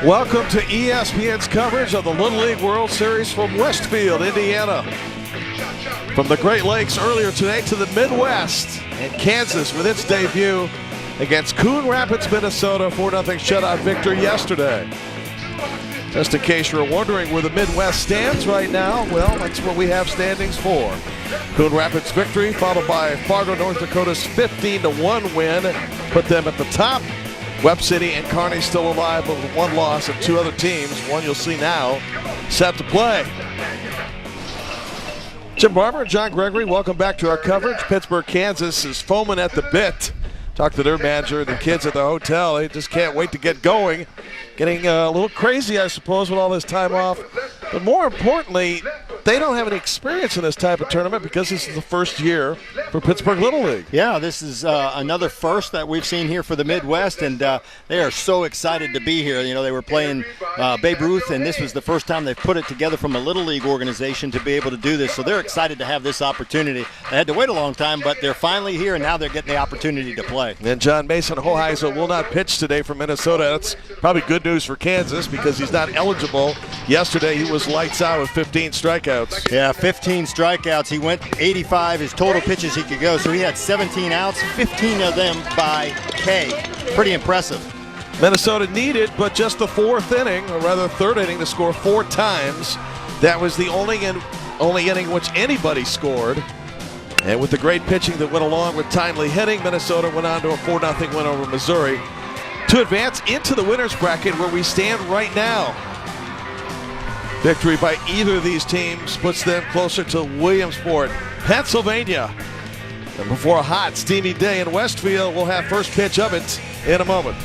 Welcome to ESPN's coverage of the Little League World Series from Westfield, Indiana. From the Great Lakes earlier today to the Midwest and Kansas with its debut against Coon Rapids, Minnesota, 4-0 shutout victory yesterday. Just in case you're wondering where the Midwest stands right now, well, that's what we have standings for. Coon Rapids victory followed by Fargo, North Dakota's 15-1 win, put them at the top. Webb City and Kearney still alive, but with one loss and two other teams, one you'll see now, set to play. Jim Barber and John Gregory, welcome back to our coverage. Pittsburg, Kansas is foaming at the bit. Talked to their manager and the kids at the hotel. They just can't wait to get going. Getting a little crazy, I suppose, with all this time off. But more importantly, they don't have any experience in this type of tournament because this is the first year for Pittsburg Little League. Yeah, this is another first that we've seen here for the Midwest, and they are so excited to be here. You know, they were playing Babe Ruth, and this was the first time they've put it together from a Little League organization to be able to do this. So they're excited to have this opportunity. They had to wait a long time, but they're finally here, and now they're getting the opportunity to play. And John Mason Hoheisel will not pitch today for Minnesota. That's probably good news for Kansas because he's not eligible. Yesterday he was lights out with 15 strikeouts. Yeah, 15 strikeouts. He went 85, his total pitches he could go. So he had 17 outs, 15 of them by K. Pretty impressive. Minnesota needed but just the fourth inning, or rather third inning, to score 4 times. That was the only inning which anybody scored. And with the great pitching that went along with timely hitting, Minnesota went on to a 4-0 win over Missouri to advance into the winner's bracket where we stand right now. Victory by either of these teams puts them closer to Williamsport, Pennsylvania. And before a hot, steamy day in Westfield, we'll have first pitch of it in a moment.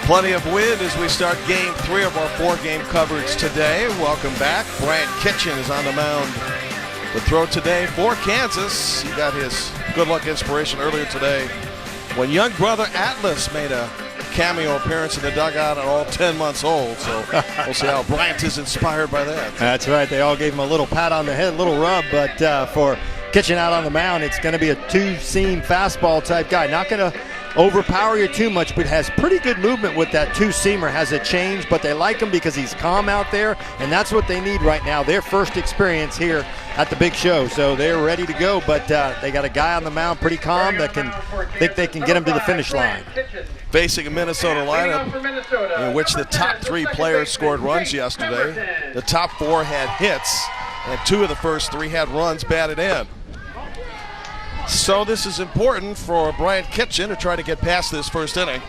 Plenty of wind as we start game 3 of our 4-game coverage today. Welcome back. Bryant Kitchen is on the mound to throw today for Kansas. He got his good luck inspiration earlier today when young brother Atlas made a cameo appearance in the dugout at all 10 months old. So we'll see how Bryant is inspired by that. That's right. They all gave him a little pat on the head, a little rub, but for Kitchen out on the mound, it's going to be a two-seam fastball type guy. Not going to overpower you too much, but has pretty good movement with that two-seamer. Has a change, but they like him because he's calm out there, and that's what they need right now. Their first experience here at the big show, so they're ready to go, but they got a guy on the mound pretty calm that think they can get him to the finish line. Facing a Minnesota lineup in which the top 3 players scored runs yesterday. The top 4 had hits, and 2 of the first 3 had runs batted in. So this is important for Bryant Kitchen to try to get past this first inning.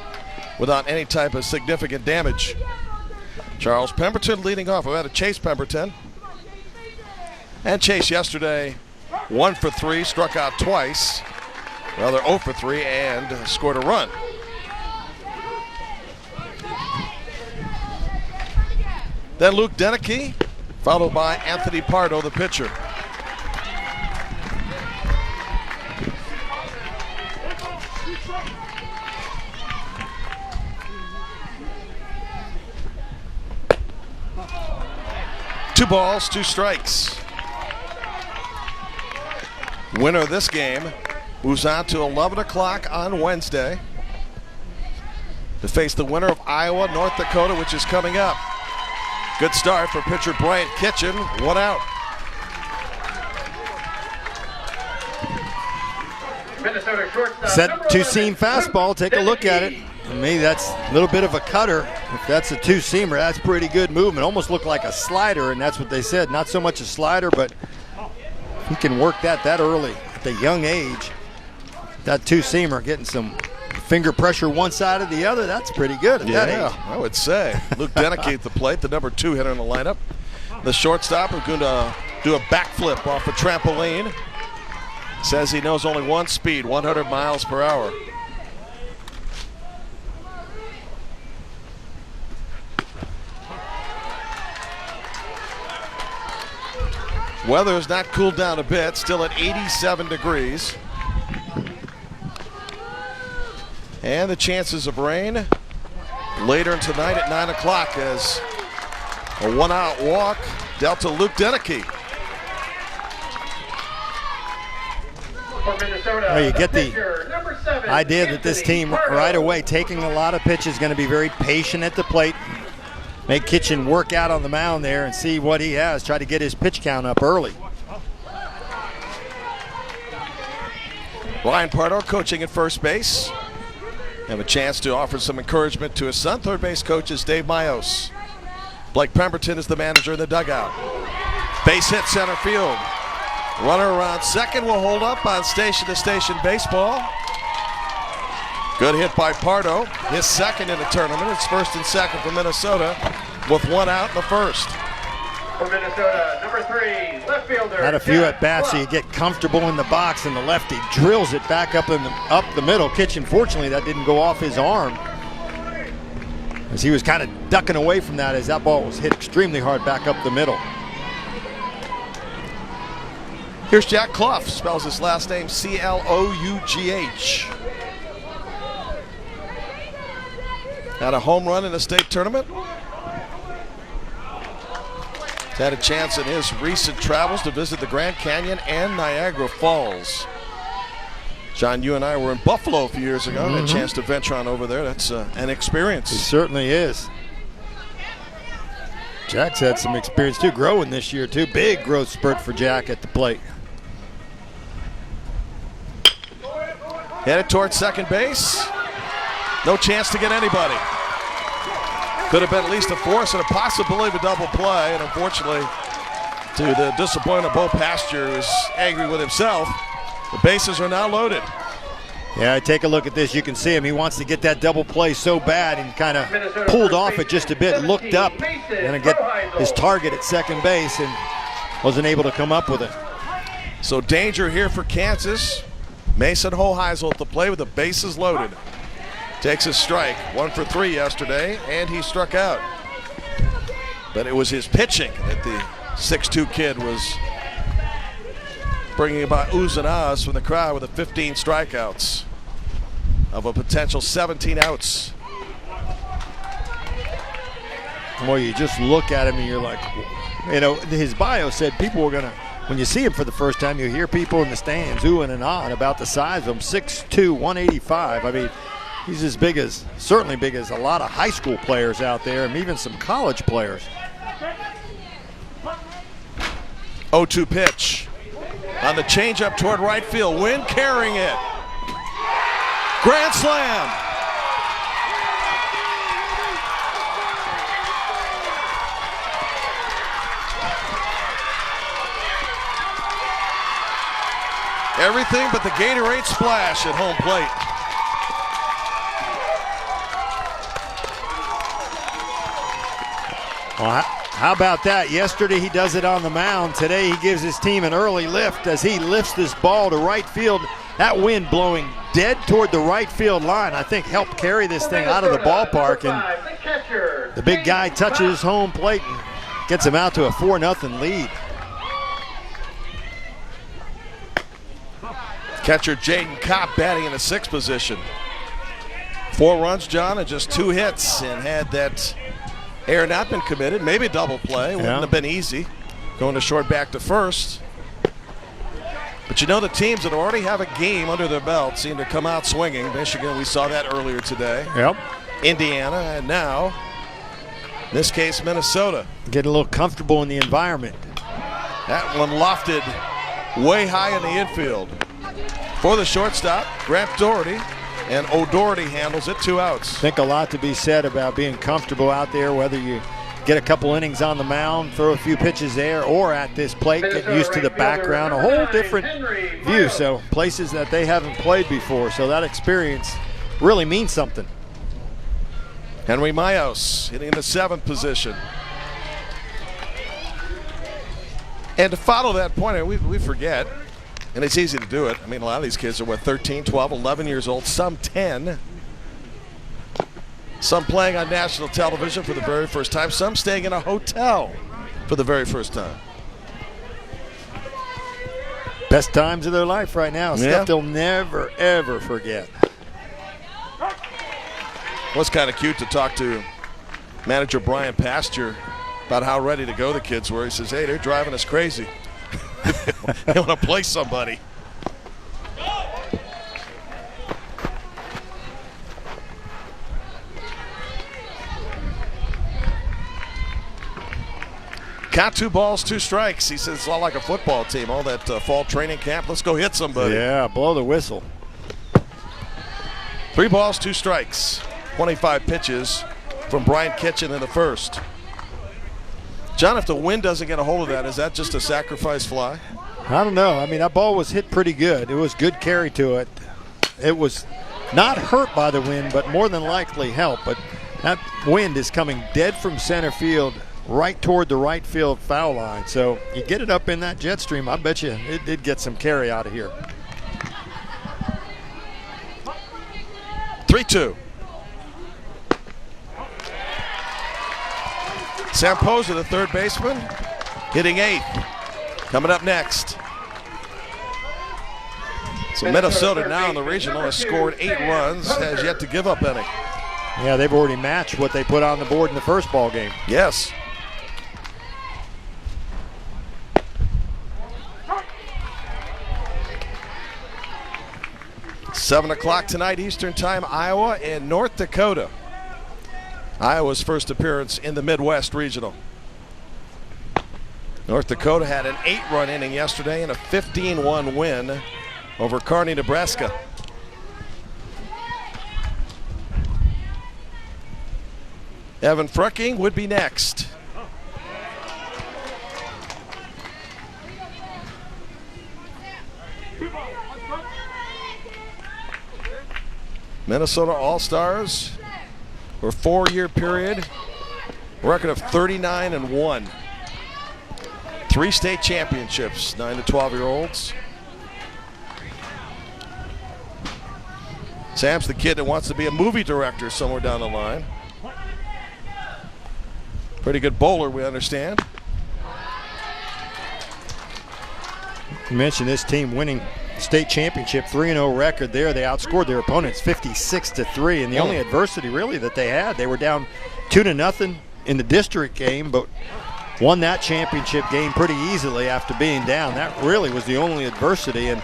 without any type of significant damage. Charles Pemberton leading off. We had a Chase Pemberton. And Chase yesterday 1 for 3, struck out twice. Rather 0 for 3 and scored a run. Then Luke Deneke, followed by Anthony Pardo, the pitcher. Two balls, 2 strikes. Winner of this game moves on to 11 o'clock on Wednesday to face the winner of Iowa, North Dakota, which is coming up. Good start for pitcher Bryant Kitchen, 1 out. Set two-seam fastball, take a look at it. To me, that's a little bit of a cutter. If that's a two-seamer, that's pretty good movement. Almost looked like a slider, and that's what they said. Not so much a slider, but if he can work that early at the young age, that two-seamer getting some finger pressure one side or the other, that's pretty good at that age. I would say. Luke Deneke at the plate, the number 2 hitter in the lineup. The shortstop is going to do a backflip off a trampoline. Says he knows only one speed, 100 miles per hour. Weather has not cooled down a bit, still at 87 degrees. And the chances of rain later tonight at 9 o'clock as a 1-out walk dealt to Luke Deneke. Well, you get the idea that this team right away taking a lot of pitches, going to be very patient at the plate. Make Kitchen work out on the mound there and see what he has. Try to get his pitch count up early. Ryan Pardo coaching at first base. Have a chance to offer some encouragement to his son. Third base coach is Dave Mayos. Blake Pemberton is the manager in the dugout. Base hit center field. Runner around second will hold up on station-to-station baseball. Good hit by Pardo. His second in the tournament. It's first and second for Minnesota with 1 out in the first. For Minnesota, number 3, left fielder. Had a few at bats, so you get comfortable in the box, and the lefty drills it back up the middle. Kitchen, fortunately, that didn't go off his arm, as he was kind of ducking away from that as that ball was hit extremely hard back up the middle. Here's Jack Clough. Spells his last name C-L-O-U-G-H. Had a home run in the state tournament. Had a chance in his recent travels to visit the Grand Canyon and Niagara Falls. John, you and I were in Buffalo a few years ago. Had a chance to venture on over there. That's an experience. It certainly is. Jack's had some experience too, growing this year too. Big growth spurt for Jack at the plate. Headed towards second base. No chance to get anybody. Could have been at least a force and a possibility of a double play, and unfortunately, to the disappointment of Bo Pasture, who's angry with himself, the bases are now loaded. Yeah, take a look at this. You can see him. He wants to get that double play so bad, and kind of pulled off it just a bit, looked up, and get his target at second base, and wasn't able to come up with it. So danger here for Kansas. Mason Hoheisel at the play with the bases loaded. Takes a strike, 1 for 3 yesterday, and he struck out. But it was his pitching that the 6'2" kid was bringing about oohs and ahs from the crowd with the 15 strikeouts of a potential 17 outs. Well, you just look at him and you're like, you know, his bio said people were going to, when you see him for the first time, you hear people in the stands oohing and ahhing about the size of him. 6'2", 185. I mean, he's as big as, certainly big as a lot of high school players out there, and even some college players. 0-2 pitch. On the changeup toward right field. Wynn carrying it. Grand slam. Everything but the Gatorade splash at home plate. Well, how about that? Yesterday he does it on the mound. Today he gives his team an early lift as he lifts this ball to right field. That wind blowing dead toward the right field line, I think, helped carry this thing out of the ballpark. And the big guy touches home plate and gets him out to a 4-0 lead. Catcher Jaden Kopp batting in the 6th position. 4 runs, John, and just 2 hits, and had that error not been committed, maybe a double play. Wouldn't have been easy. Going to short, back to first. But you know, the teams that already have a game under their belt seem to come out swinging. Michigan, we saw that earlier today. Yep. Indiana, and now, in this case, Minnesota. Getting a little comfortable in the environment. That one lofted way high in the infield. For the shortstop, Grant Doherty, and O'Doherty handles it, 2 outs. I think a lot to be said about being comfortable out there, whether you get a couple innings on the mound, throw a few pitches there, or at this plate, get used to the background, a whole different view. So places that they haven't played before, so that experience really means something. Henry Mayos hitting in the 7th position. And to follow that point, we forget, and it's easy to do it. I mean, a lot of these kids are, 13, 12, 11 years old, some 10. Some playing on national television for the very first time, some staying in a hotel for the very first time. Best times of their life right now. Yeah. Stuff they'll never, ever forget. It was kind of cute to talk to manager Brian Pasture about how ready to go the kids were. He says, hey, they're driving us crazy. They want to play somebody. Count 2 balls, 2 strikes. He says it's a lot like a football team, all that fall training camp. Let's go hit somebody. Yeah, blow the whistle. 3 balls, 2 strikes. 25 pitches from Brian Kitchen in the 1st. John, if the wind doesn't get a hold of that, is that just a sacrifice fly? I don't know. I mean, that ball was hit pretty good. It was good carry to it. It was not hurt by the wind, but more than likely helped. But that wind is coming dead from center field right toward the right field foul line. So you get it up in that jet stream, I bet you it did get some carry out of here. 3-2. Sam Poser, the 3rd baseman, hitting 8th. Coming up next. So Minnesota now in the regional has scored 8 runs, has yet to give up any. Yeah, they've already matched what they put on the board in the first ball game. Yes. Seven o'clock tonight Eastern Time, Iowa and North Dakota. Iowa's first appearance in the Midwest Regional. North Dakota had an 8-run inning yesterday and a 15-1 win over Kearney, Nebraska. Evan Frucking would be next. Minnesota All-Stars for a 4-year period, record of 39-1. 3 state championships, 9 to 12-year-olds. Sam's the kid that wants to be a movie director somewhere down the line. Pretty good bowler, we understand. You mentioned this team winning state championship, 3-0 record there. They outscored their opponents 56-3, and the only adversity really that they had, they were down 2-0 in the district game, but won that championship game pretty easily after being down. That really was the only adversity, and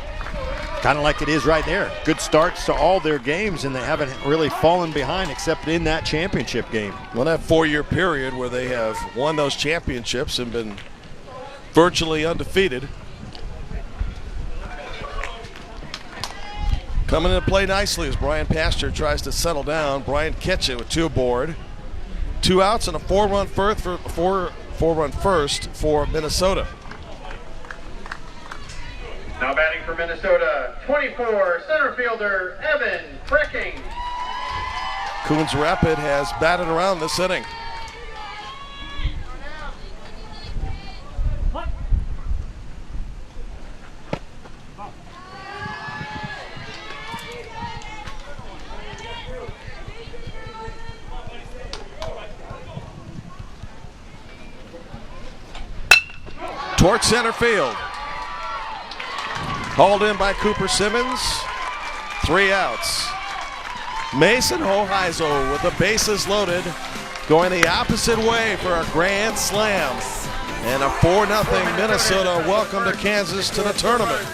kind of like it is right there. Good starts to all their games, and they haven't really fallen behind except in that championship game. Well, that 4-year period where they have won those championships and been virtually undefeated. Coming into play nicely as Brian Pasture tries to settle down. Brian Kitchen with 2 aboard. 2 outs and a 4-run first for Minnesota. Now batting for Minnesota, 24, center fielder Evan Frucking. Coons Rapid has batted around this inning. towards center field. Hauled in by Cooper Simmons. 3 outs. Mason Hoheisel with the bases loaded, going the opposite way for a grand slam. And a 4-0 Minnesota welcome to Kansas to the tournament.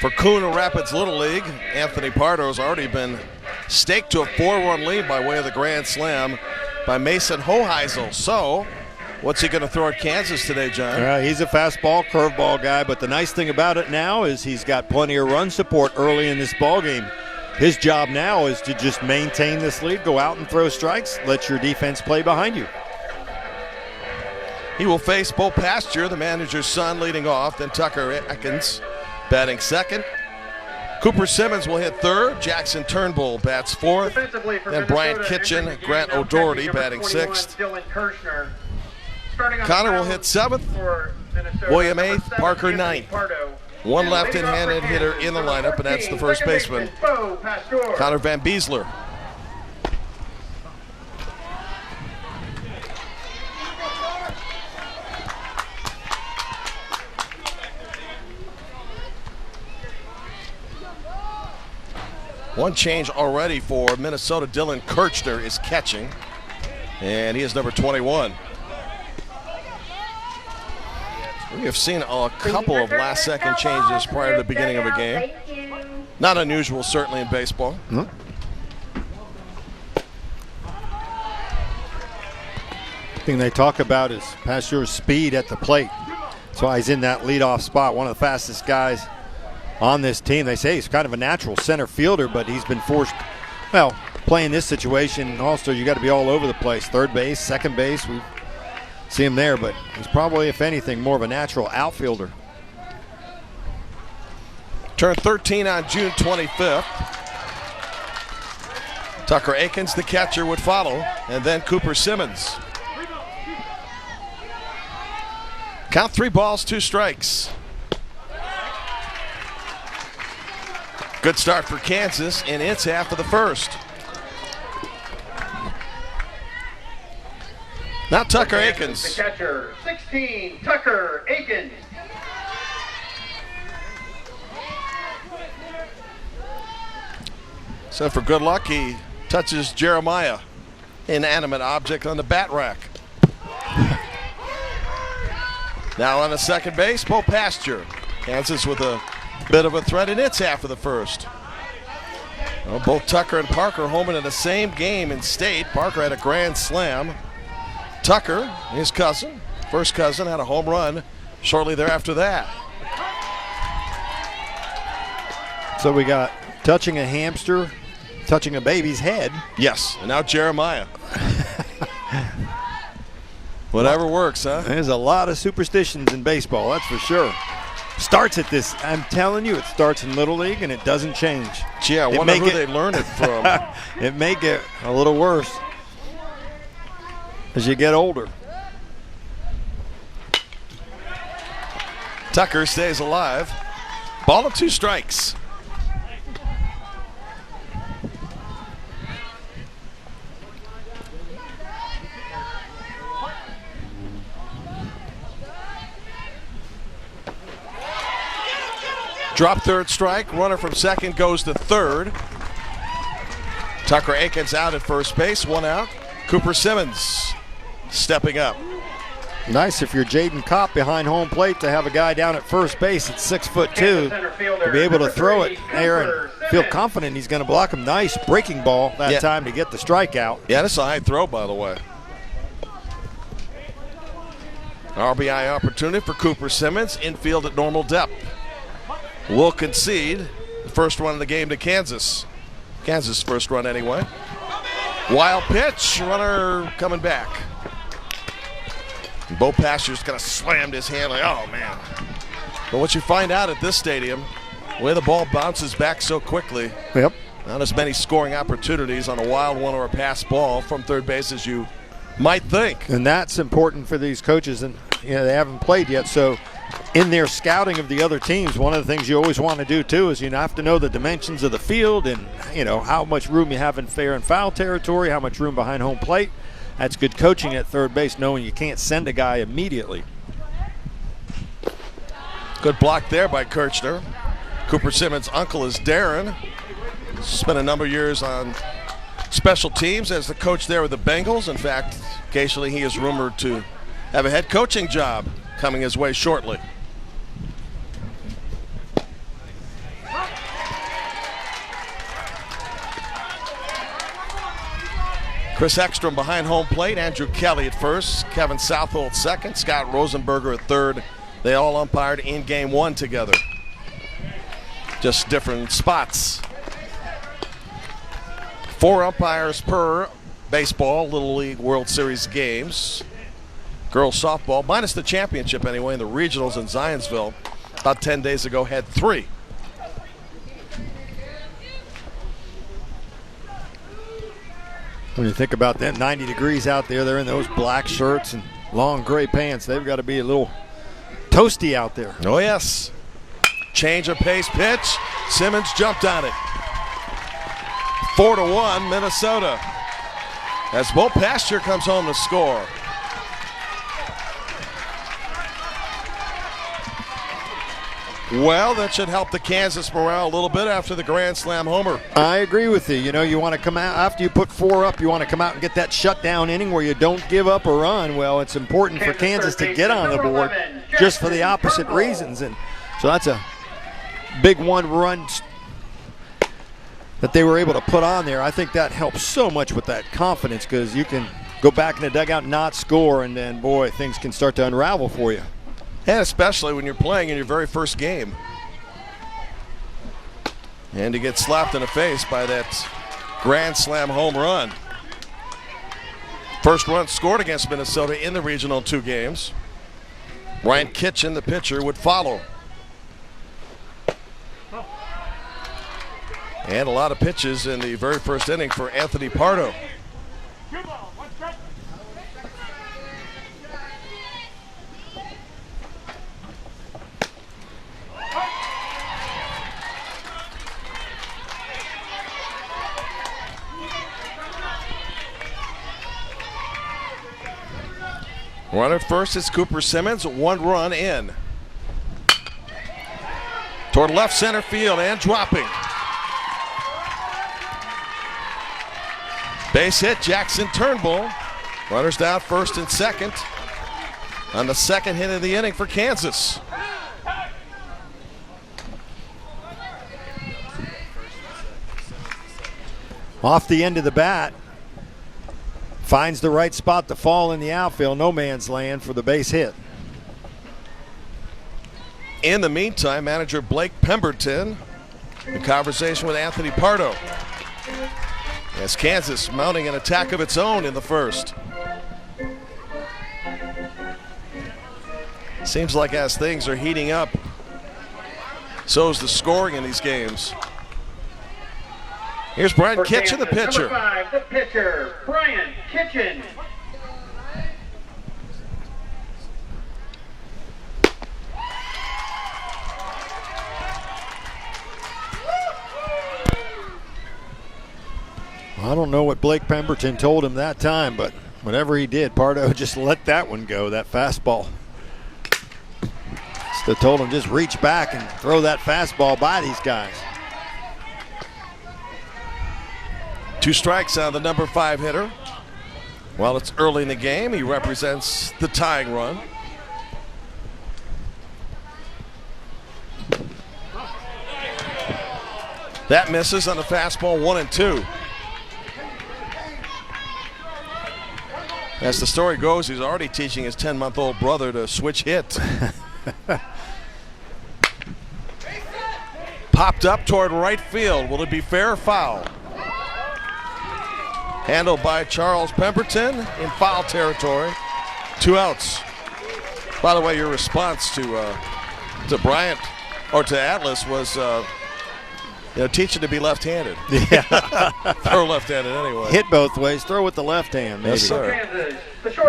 For Coon Rapids Little League, Anthony Pardo's already been staked to a 4-run lead by way of the grand slam by Mason Hoheisel. So, what's he going to throw at Kansas today, John? He's a fastball, curveball guy, but the nice thing about it now is he's got plenty of run support early in this ball game. His job now is to just maintain this lead, go out and throw strikes, let your defense play behind you. He will face Bo Pasture, the manager's son, leading off, then Tucker Atkins batting second. Cooper Simmons will hit third. Jackson Turnbull bats fourth. Then Brian Kitchen, Grant O'Doherty batting sixth. Connor will hit seventh. William eighth. Parker ninth. One left-handed hitter in the lineup, and that's the first baseman, Connor Van Beesler. One change already for Minnesota. Dylan Kirchner is catching, and he is number 21. We have seen a couple of last-second changes prior to the beginning of a game. Not unusual, certainly, in baseball. The thing they talk about is Pasture's speed at the plate. That's why he's in that leadoff spot, one of the fastest guys on this team. They say he's kind of a natural center fielder, but he's been forced, well, playing this situation, also you got to be all over the place. Third base, second base, we see him there, but he's probably, if anything, more of a natural outfielder. Turned 13 on June 25th. Tucker Akins, the catcher, would follow, and then Cooper Simmons. Count 3 balls, 2 strikes. Good start for Kansas in its half of the first. Now Tucker Akins. The catcher, 16, Tucker Akins. So for good luck, he touches Jeremiah, inanimate object, on the bat rack. Now on the second base, Bo Pasture. Kansas with a bit of a threat in its half of the first. Well, both Tucker and Parker homing in the same game in state. Parker had a grand slam. Tucker, his cousin, first cousin, had a home run shortly thereafter that. So we got touching a hamster, touching a baby's head. Yes, and now Jeremiah. Whatever works, huh? There's a lot of superstitions in baseball, that's for sure. Starts at this, I'm telling you, it starts in Little League and it doesn't change. Gee, I wonder who they learned it from. It may get a little worse as you get older. Tucker stays alive. Ball of 2 strikes. Drop third strike. Runner from second goes to third. Tucker Aikens out at first base. One out. Cooper Simmons stepping up. Nice if you're Jaden Kopp behind home plate to have a guy down at first base at 6'2", to be able to throw it there and feel confident he's going to block him. Nice breaking ball that time to get the strikeout. Yeah, that's a high throw, by the way. RBI opportunity for Cooper Simmons. Infield at normal depth. Will concede the first run of the game to Kansas. Kansas' first run anyway. Wild pitch. Runner coming back. Bo Pasture's kind of slammed his hand like, oh, man. But what you find out at this stadium, the way the ball bounces back so quickly, not as many scoring opportunities on a wild one or a pass ball from third base as you might think. And that's important for these coaches, and they haven't played yet. So in their scouting of the other teams, one of the things you always want to do too is you have to know the dimensions of the field and how much room you have in fair and foul territory, how much room behind home plate. That's good coaching at third base, knowing you can't send a guy immediately. Good block there by Kirchner. Cooper Simmons' uncle is Darren. Spent a number of years on special teams as the coach there with the Bengals. In fact, occasionally he is rumored to have a head coaching job coming his way shortly. Chris Ekstrom behind home plate. Andrew Kelly at first. Kevin Southold second. Scott Rosenberger at third. They all umpired in game one together. Just different spots. 4 umpires per baseball Little League World Series games. Girls softball, minus the championship anyway, in the regionals in Zionsville about 10 days ago, had 3. When you think about that, 90 degrees out there, they're in those black shirts and long gray pants. They've got to be a little toasty out there. Oh, yes. Change of pace pitch. Simmons jumped on it. 4-1 Minnesota as Bo Pasture comes home to score. Well, that should help the Kansas morale a little bit after the Grand Slam homer. I agree with you. You want to come out after you put 4 up, you want to come out and get that shutdown inning where you don't give up a run. Well, it's important for Kansas to get on the board just for the opposite reasons. And so that's a big 1-run that they were able to put on there. I think that helps so much with that confidence because you can go back in the dugout and not score, and then, boy, things can start to unravel for you. And especially when you're playing in your very first game. And to get slapped in the face by that Grand Slam home run. First run scored against Minnesota in the regional 2 games. Ryan Kitchen, the pitcher, would follow. And a lot of pitches in the very first inning for Anthony Pardo. Runner first is Cooper Simmons, 1 run in. Toward left center field and dropping. Base hit, Jackson Turnbull. Runners down first and second on the second hit of the inning for Kansas. Off the end of the bat. Finds the right spot to fall in the outfield. No man's land for the base hit. In the meantime, manager Blake Pemberton in conversation with Anthony Pardo. As Kansas mounting an attack of its own in the first. Seems like as things are heating up, so is the scoring in these games. Here's Brian Kitchen, the pitcher. Number 5, the pitcher, Brian Kitchen. I don't know what Blake Pemberton told him that time, but whatever he did, Pardo just let that one go, that fastball. Must have told him just reach back and throw that fastball by these guys. 2 strikes on the number 5 hitter. While it's early in the game, he represents the tying run. That misses on the fastball, 1-2. As the story goes, he's already teaching his 10-month-old brother to switch hit. Popped up toward right field. Will it be fair or foul? Handled by Charles Pemberton in foul territory. 2 outs. By the way, your response to Bryant or to Atlas was teach him to be left-handed. Yeah. Throw left-handed anyway. Hit both ways. Throw with the left hand, maybe. Yes, sir.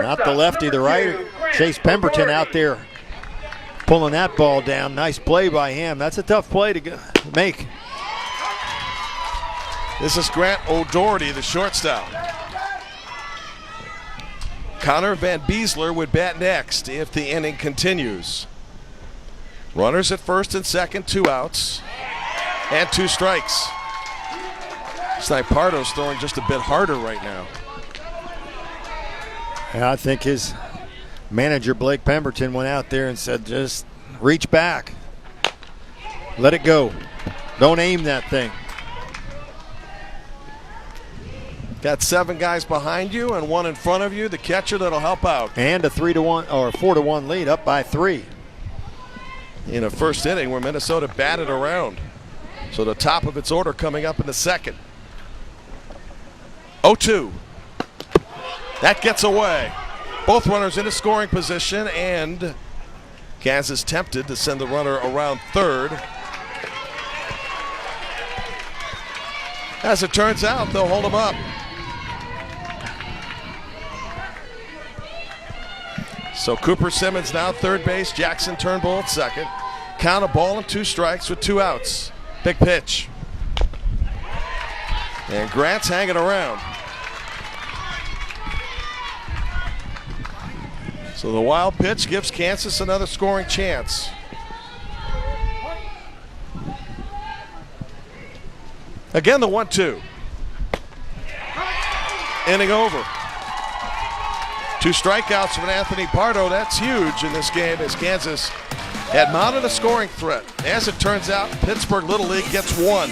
Not the lefty, the right. Chase Pemberton out there pulling that ball down. Nice play by him. That's a tough play to make. This is Grant O'Doherty, the shortstop. Connor Van Beesler would bat next if the inning continues. Runners at first and second, 2 outs. And 2 strikes. Snipardo's throwing just a bit harder right now. Yeah, I think his manager, Blake Pemberton, went out there and said, just reach back. Let it go. Don't aim that thing. Got 7 guys behind you and 1 in front of you. The catcher that'll help out. And a 3-1 or 4-1 lead, up by 3. In a first inning where Minnesota batted around. So the top of its order coming up in the second. 0-2. That gets away. Both runners in a scoring position, and Kansas tempted to send the runner around third. As it turns out, they'll hold him up. So Cooper Simmons now third base, Jackson Turnbull at second. Count a ball and 2 strikes with 2 outs. Big pitch. And Grant's hanging around. So the wild pitch gives Kansas another scoring chance. Again, the 1-2. Inning over. 2 strikeouts from Anthony Pardo. That's huge in this game as Kansas had mounted a scoring threat. As it turns out, Pittsburgh Little League gets 1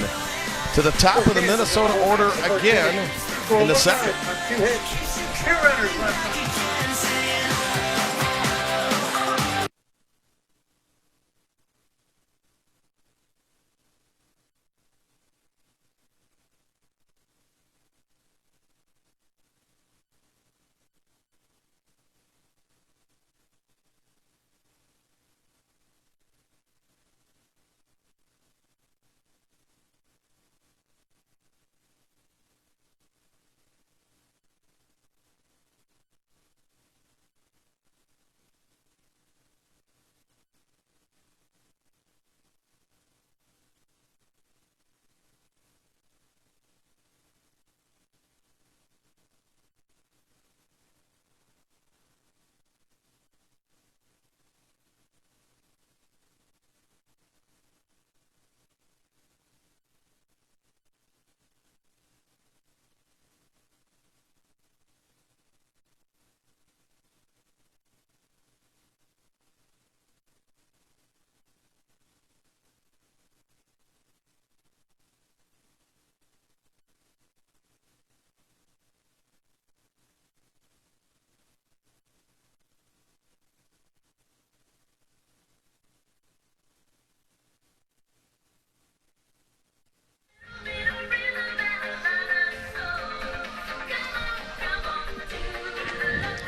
to the top of the Minnesota order again in the second. 2 hits, 2 runners left.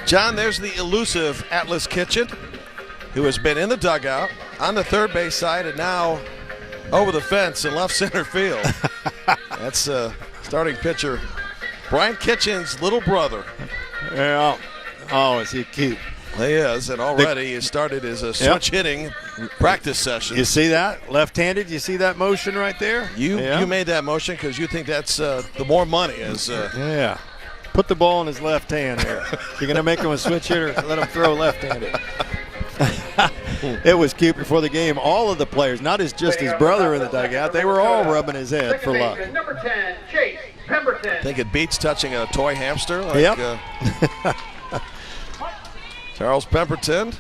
John, there's the elusive Atlas Kitchen, who has been in the dugout on the third base side and now over the fence in left center field. That's starting pitcher Brian Kitchen's little brother. Yeah. Oh, is he cute? He is, and already he started his switch hitting practice session. You see that? Left-handed, you see that motion right there? You made that motion because you think that's the more money is. Yeah. Put the ball in his left hand there. You're going to make him a switch hitter, let him throw left-handed. It was cute before the game. All of the players, not just his brother in the dugout, they were all rubbing his head for luck. Number 10, Chase Pemberton. I think it beats touching a toy hamster. Like, Yep. Charles Pemberton,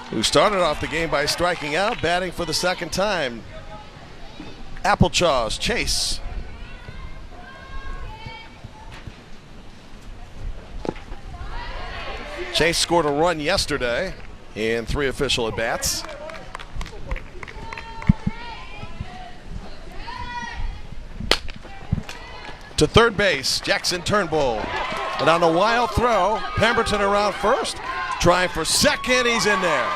who started off the game by striking out, batting for the second time. Applechaws, Chase. Chase scored a run yesterday in 3 official at-bats. To third base, Jackson Turnbull. And on the wild throw, Pemberton around first, trying for second, he's in there.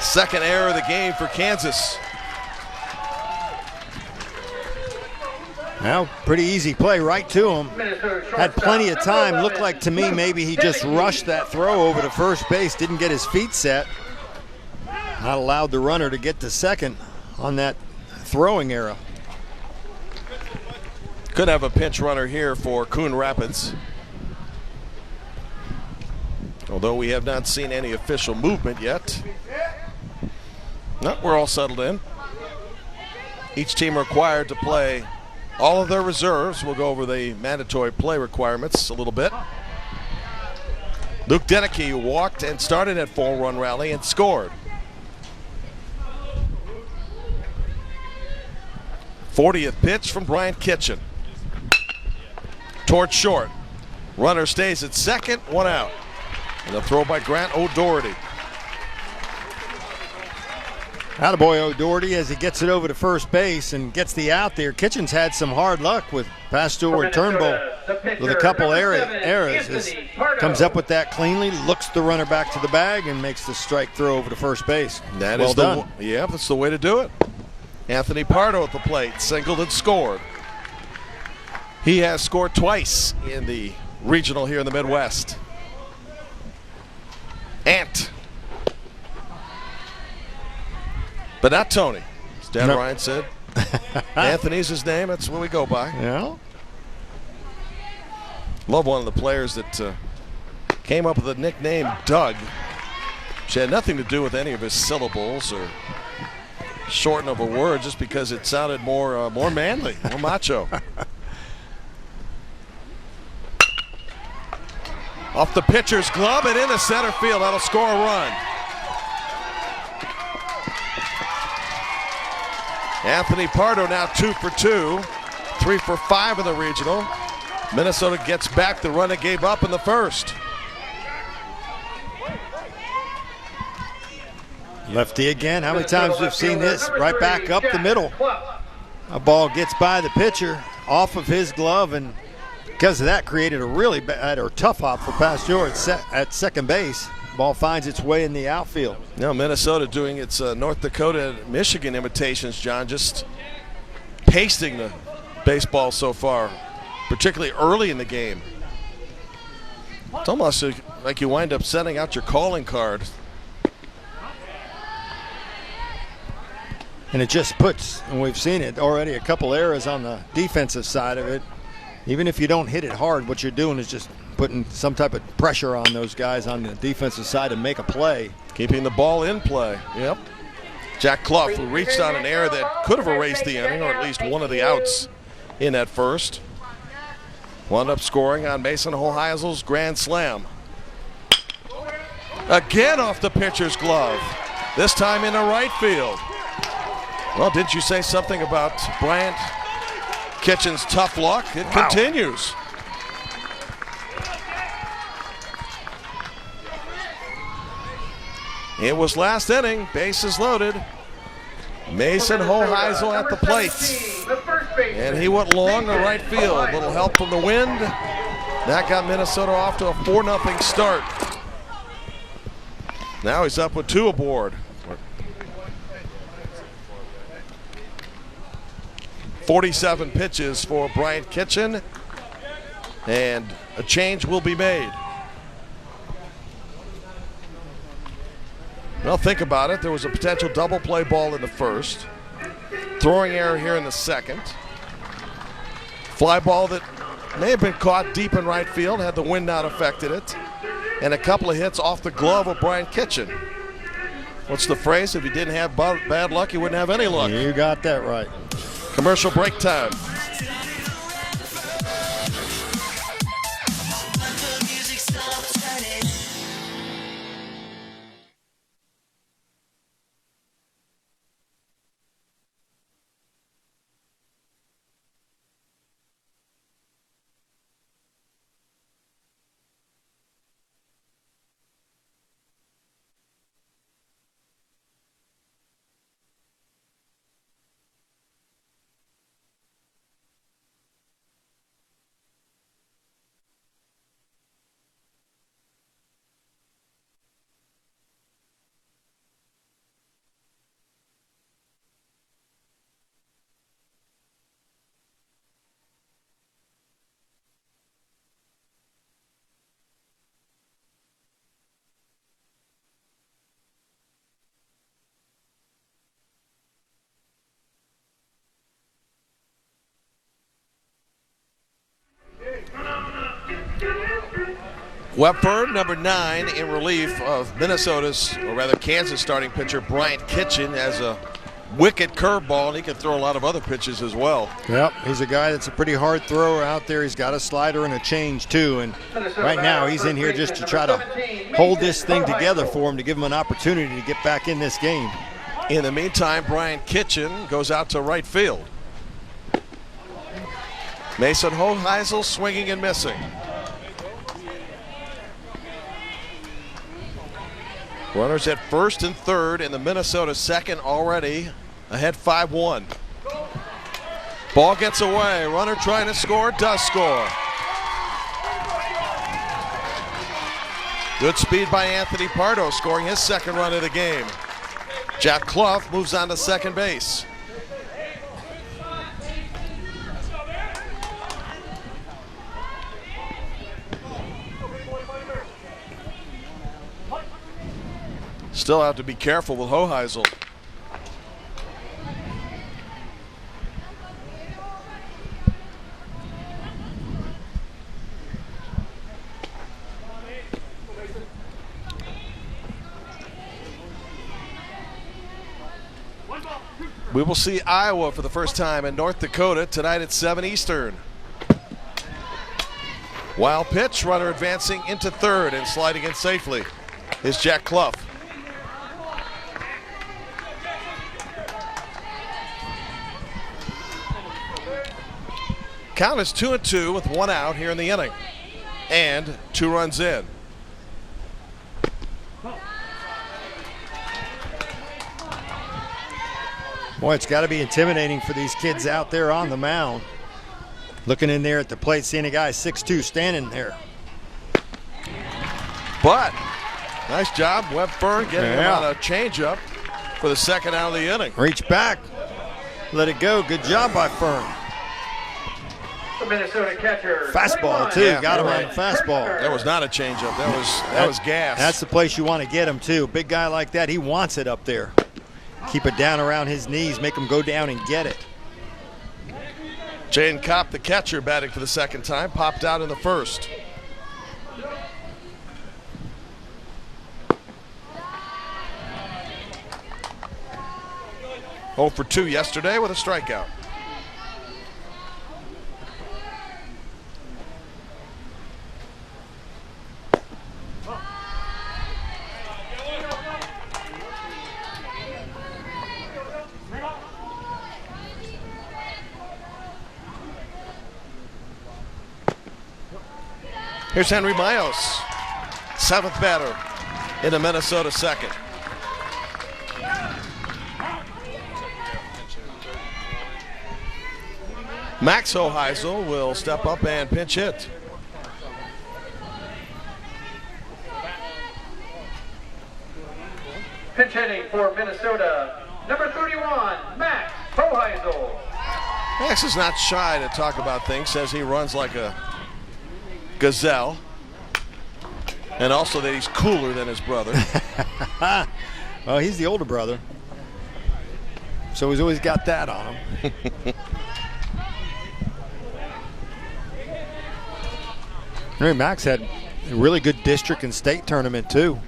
Second error of the game for Kansas. Well, pretty easy play right to him. Had plenty of time. Looked like to me maybe he just rushed that throw over to first base, didn't get his feet set. Not allowed the runner to get to second on that throwing error. Could have a pinch runner here for Coon Rapids. Although we have not seen any official movement yet. No, we're all settled in. Each team required to play all of their reserves. We'll go over the mandatory play requirements a little bit. Luke Deneke walked and started at 4-run rally and scored. 40th pitch from Bryant Kitchen. Towards short. Runner stays at second, 1 out. And a throw by Grant O'Doherty. Attaboy O'Doherty as he gets it over to first base and gets the out there. Kitchens had some hard luck with Pastor and Turnbull with a couple errors. Comes up with that cleanly, looks the runner back to the bag, and makes the strike throw over to first base. That well is done. Yeah, that's the way to do it. Anthony Pardo at the plate, singled and scored. He has scored twice in the regional here in the Midwest. Ant. But not Tony, as Dan Ryan said. Anthony's his name, that's what we go by. Yeah. Love one of the players that came up with the nickname Doug. Which had nothing to do with any of his syllables or shorten of a word, just because it sounded more manly, more macho. Off the pitcher's glove and into center field. That'll score a run. Anthony Pardo now 2 for 2, 3 for 5 in the regional. Minnesota gets back the run it gave up in the first. Lefty again. How many times we've seen this? Right back up the middle. A ball gets by the pitcher off of his glove, and because of that created a really bad or tough hop for Pasteur at second base. Ball finds its way in the outfield. Now Minnesota doing its North Dakota, Michigan imitations, John, just pasting the baseball so far, particularly early in the game. It's almost like you wind up sending out your calling card. And it just puts, and we've seen it already, a couple errors on the defensive side of it. Even if you don't hit it hard, what you're doing is just putting some type of pressure on those guys on the defensive side to make a play. Keeping the ball in play. Yep. Jack Clough, who reached on an error that could have erased the inning, or at least one of the outs in that first. Wound up scoring on Mason Hoheisel's grand slam. Again off the pitcher's glove. This time in the right field. Well, didn't you say something about Bryant Kitchen's tough luck? It continues. It was last inning, bases loaded. Mason Hoheisel at the plate. And he went long to right field. A little help from the wind. That got Minnesota off to a 4-0 start. Now he's up with 2 aboard. 47 pitches for Bryant Kitchen, and a change will be made. Well, think about it. There was a potential double play ball in the first. Throwing error here in the second. Fly ball that may have been caught deep in right field had the wind not affected it. and a couple of hits off the glove of Brian Kitchen. What's the phrase? If you didn't have bad luck, you wouldn't have any luck. You got that right. Commercial break time. Webford, number 9, in relief of Minnesota's, or rather Kansas starting pitcher Bryant Kitchen, has a wicked curveball, and he can throw a lot of other pitches as well. Yep, he's a guy that's a pretty hard thrower out there. He's got a slider and a change too, and right now he's in here just to try to hold this thing together for him to give him an opportunity to get back in this game. In the meantime, Bryant Kitchen goes out to right field. Mason Hoheisel swinging and missing. Runners at first and third, and the Minnesota second already ahead 5-1. Ball gets away. Runner trying to score, does score. Good speed by Anthony Pardo, scoring his second run of the game. Jack Clough moves on to second base. Still have to be careful with Hoheisel. We will see Iowa for the first time in North Dakota tonight at 7 Eastern. Wild pitch, runner advancing into third and sliding in safely is Jack Clough. Count is 2-2 with one out here in the inning and 2 runs in. Boy, it's got to be intimidating for these kids out there on the mound. Looking in there at the plate, seeing a guy 6'2" standing there. But nice job, Webford, getting him on a changeup for the second out of the inning. Reach back, let it go. Good job by Fern. The Minnesota catcher. Fastball too. Yeah, got him right. on the fastball. That was not a changeup. That was gas. That's the place you want to get him too. Big guy like that, he wants it up there. Keep it down around his knees, make him go down and get it. Jane Kopp, the catcher, batting for the second time, popped out in the first. Oh for 2 yesterday with a strikeout. Here's Henry Mayos, 7th batter in the Minnesota second. Max Hoheisel will step up and pinch hit. Pinch hitting for Minnesota, number 31, Max Hoheisel. Max is not shy to talk about things, says he runs like a gazelle, and also that he's cooler than his brother. Well, he's the older brother, so he's always got that on him. Max had A really good district and state tournament, too.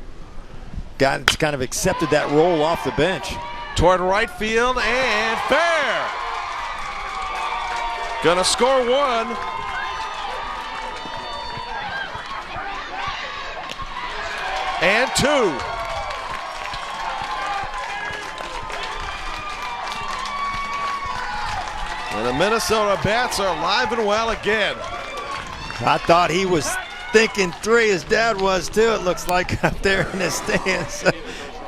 Guy that's kind of accepted that role off the bench. Toward right field and fair. Gonna score one. And two. And the Minnesota Bats are alive and well again. I thought he was thinking three. His dad was too, it looks like, up there in the stands.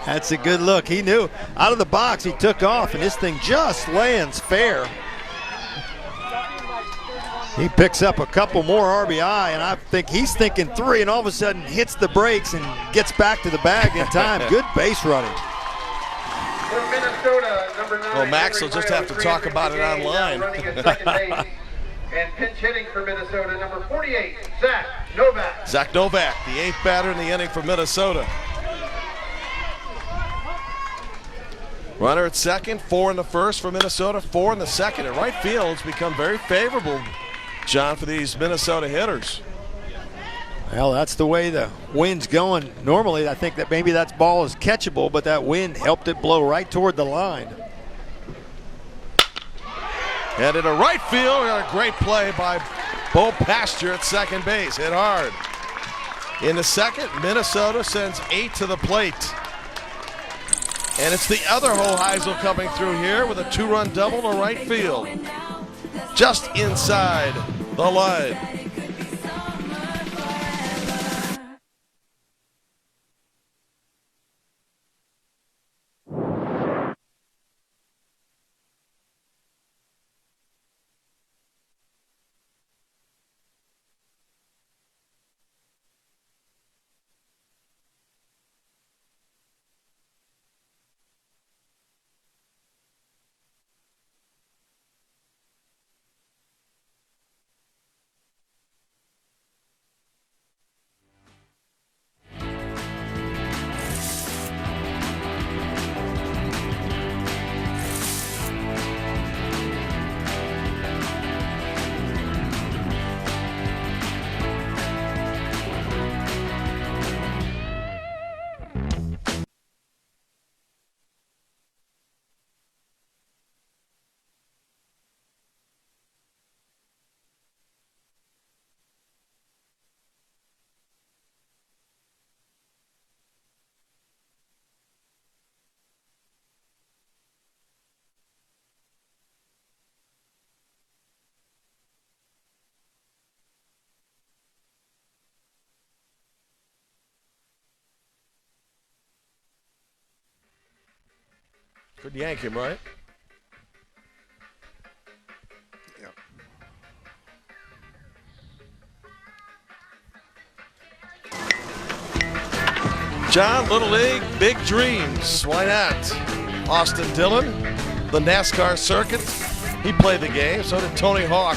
That's a good look. He knew. Out of the box, he took off, and this thing just lands fair. He picks up a couple more RBI, and I think he's thinking three, and all of a sudden hits the brakes and gets back to the bag in time. Good base running. From Minnesota, number 9. Well, Max will just have to talk about it online. Running at second base. And pinch hitting for Minnesota, number 48, Zach Novak. Zach Novak, the 8th batter in the inning for Minnesota. Runner at second, 4 in the first for Minnesota, 4 in the second. And right field's become very favorable, John, for these Minnesota hitters. Well, that's the way the wind's going. Normally, I think that maybe that ball is catchable, but that wind helped it blow right toward the line. And in a right field, a great play by Bo Pasture at second base. Hit hard. In the second, Minnesota sends 8 to the plate. And it's the other Hoheisel coming through here with a 2-run double to right field. Just inside the line. Could yank him, right? Yeah. John, Little League, big dreams. Why not? Austin Dillon, the NASCAR circuit. He played the game. So did Tony Hawk.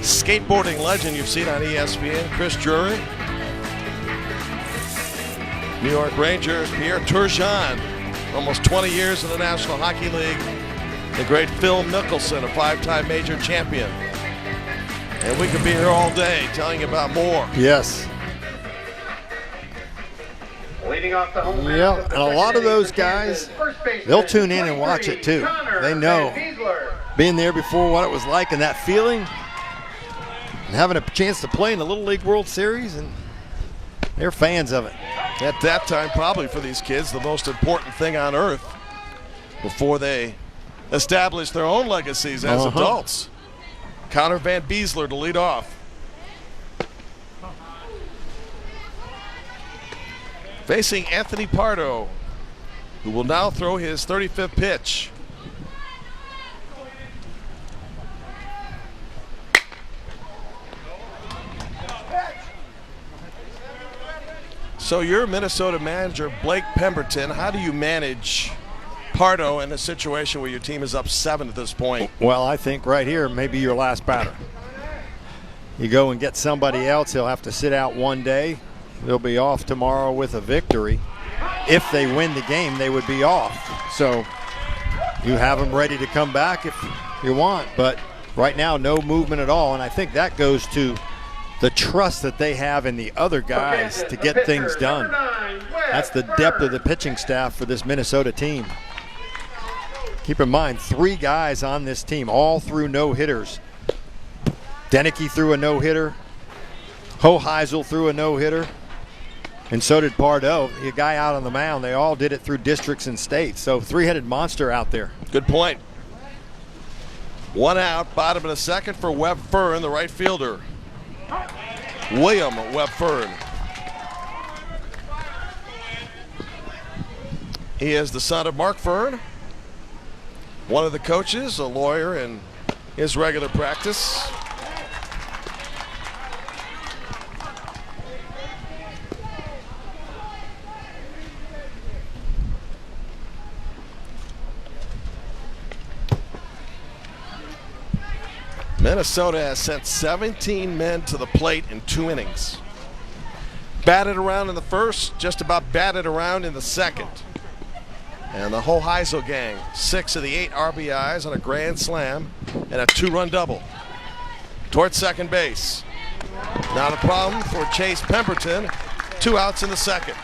Skateboarding legend you've seen on ESPN, Chris Drury. New York Rangers, Pierre Turgeon. Almost 20 years in the National Hockey League. The great Phil Mickelson, a 5-time major champion. And we could be here all day telling you about more. Yes. Leading off the home Yeah, and a lot of those guys, they'll tune in and watch it too. They know being there before what it was like and that feeling and having a chance to play in the Little League World Series, and they're fans of it. At that time, probably for these kids, the most important thing on earth before they establish their own legacies as adults. Connor Van Beesler to lead off. Facing Anthony Pardo, who will now throw his 35th pitch. So you're Minnesota manager Blake Pemberton. How do you manage Pardo in a situation where your team is up 7 at this point? Well, I think right here, maybe your last batter. You go and get somebody else, he'll have to sit out one day. They'll be off tomorrow with a victory. If they win the game, they would be off. So you have them ready to come back if you want. But right now, no movement at all. And I think that goes to the trust that they have in the other guys to get things done. That's the depth of the pitching staff for this Minnesota team. Keep in mind, 3 guys on this team, all threw no-hitters. Denicky threw a no-hitter. Hoheisel threw a no-hitter. And so did Pardo, the guy out on the mound. They all did it through districts and states. So 3-headed monster out there. Good point. 1 out, bottom of the second for Webb Fern, the right fielder. William Webb Fern. He is the son of Mark Fern, one of the coaches, a lawyer in his regular practice. Minnesota has sent 17 men to the plate in 2 innings. Batted around in the first, just about batted around in the second. And the Hoheisel gang, 6 of the 8 RBIs on a grand slam and a 2-run double. Towards second base. Not a problem for Chase Pemberton. 2 outs in the second.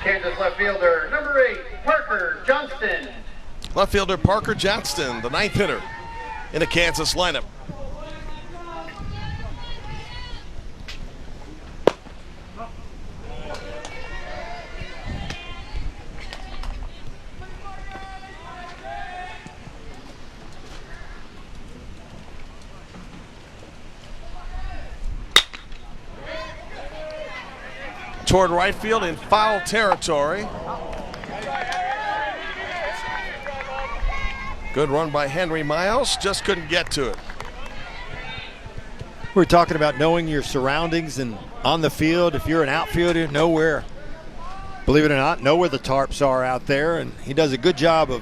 Kansas left fielder, number 8, Parker Johnston. Left fielder Parker Johnston, the 9th hitter in the Kansas lineup. Toward right field in foul territory. Good run by Henry Miles, just couldn't get to it. We're talking about knowing your surroundings and on the field. If you're an outfielder, know where, believe it or not, know where the tarps are out there. And he does a good job of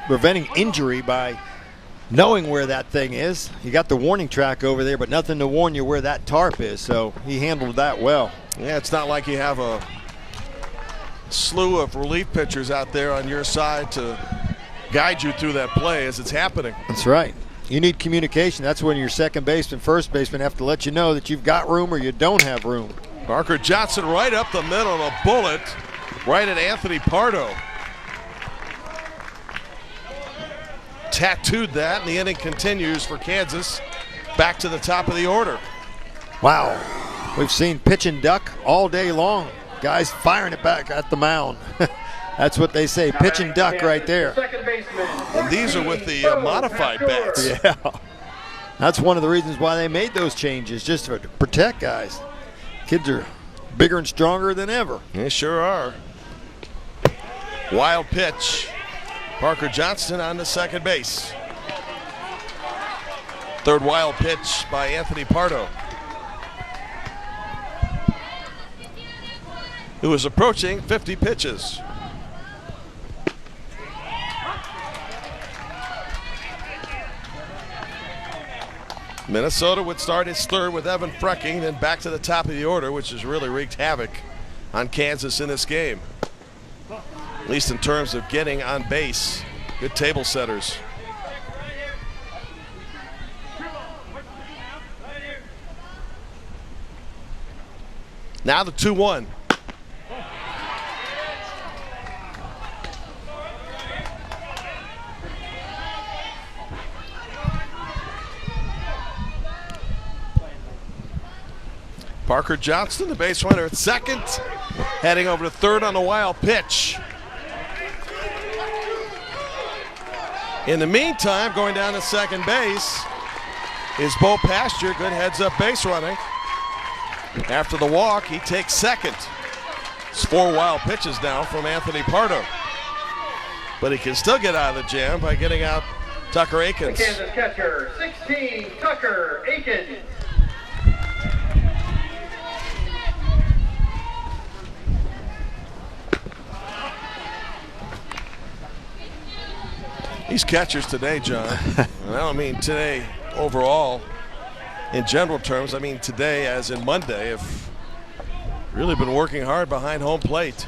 preventing injury by knowing where that thing is. You got the warning track over there, but nothing to warn you where that tarp is. So he handled that well. Yeah, it's not like you have a slew of relief pitchers out there on your side to guide you through that play as it's happening. That's right. You need communication. That's when your second baseman, first baseman have to let you know that you've got room or you don't have room. Parker Johnson right up the middle, a bullet right at Anthony Pardo. Tattooed that, and the inning continues for Kansas. Back to the top of the order. Wow. We've seen pitch and duck all day long. Guys firing it back at the mound. That's what they say, pitch and duck right there. And these are with the modified bats. Yeah. That's one of the reasons why they made those changes, just to protect guys. Kids are bigger and stronger than ever. They sure are. Wild pitch. Parker Johnston on to second base. Third wild pitch by Anthony Pardo, who is approaching 50 pitches. Minnesota would start its third with Evan Frecking, then back to the top of the order, which has really wreaked havoc on Kansas in this game, at least in terms of getting on base. Good table setters. Now the 2-1. Parker Johnston, the base runner at second, heading over to third on the wild pitch. In the meantime, going down to second base is Bo Pasture. Good heads-up base running. After the walk, he takes second. It's 4 wild pitches now from Anthony Pardo. But he can still get out of the jam by getting out Tucker Akins. The Kansas catcher, 16, Tucker Akins. These catchers today, John, and I don't mean today overall in general terms, I mean today as in Monday, have really been working hard behind home plate.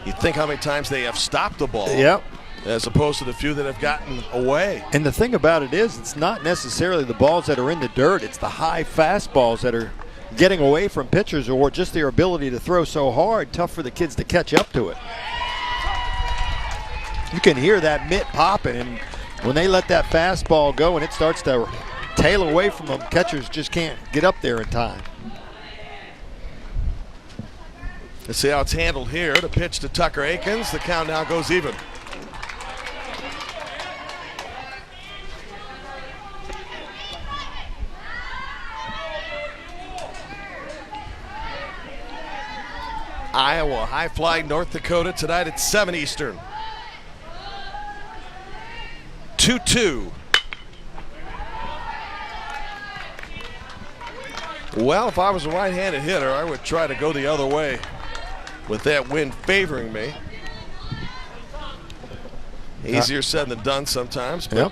You think how many times they have stopped the ball. Yep. as opposed to the few that have gotten away. And the thing about it is, it's not necessarily the balls that are in the dirt. It's the high fastballs that are getting away from pitchers, or just their ability to throw so hard, tough for the kids to catch up to it. You can hear that mitt popping, and when they let that fastball go and it starts to tail away from them, catchers just can't get up there in time. Let's see how it's handled here. The pitch to Tucker Akins. The count now goes even. Iowa high-flying North Dakota tonight at 7 Eastern. 2-2. Well, if I was a right-handed hitter, I would try to go the other way with that wind favoring me. Easier said than done sometimes. But yep.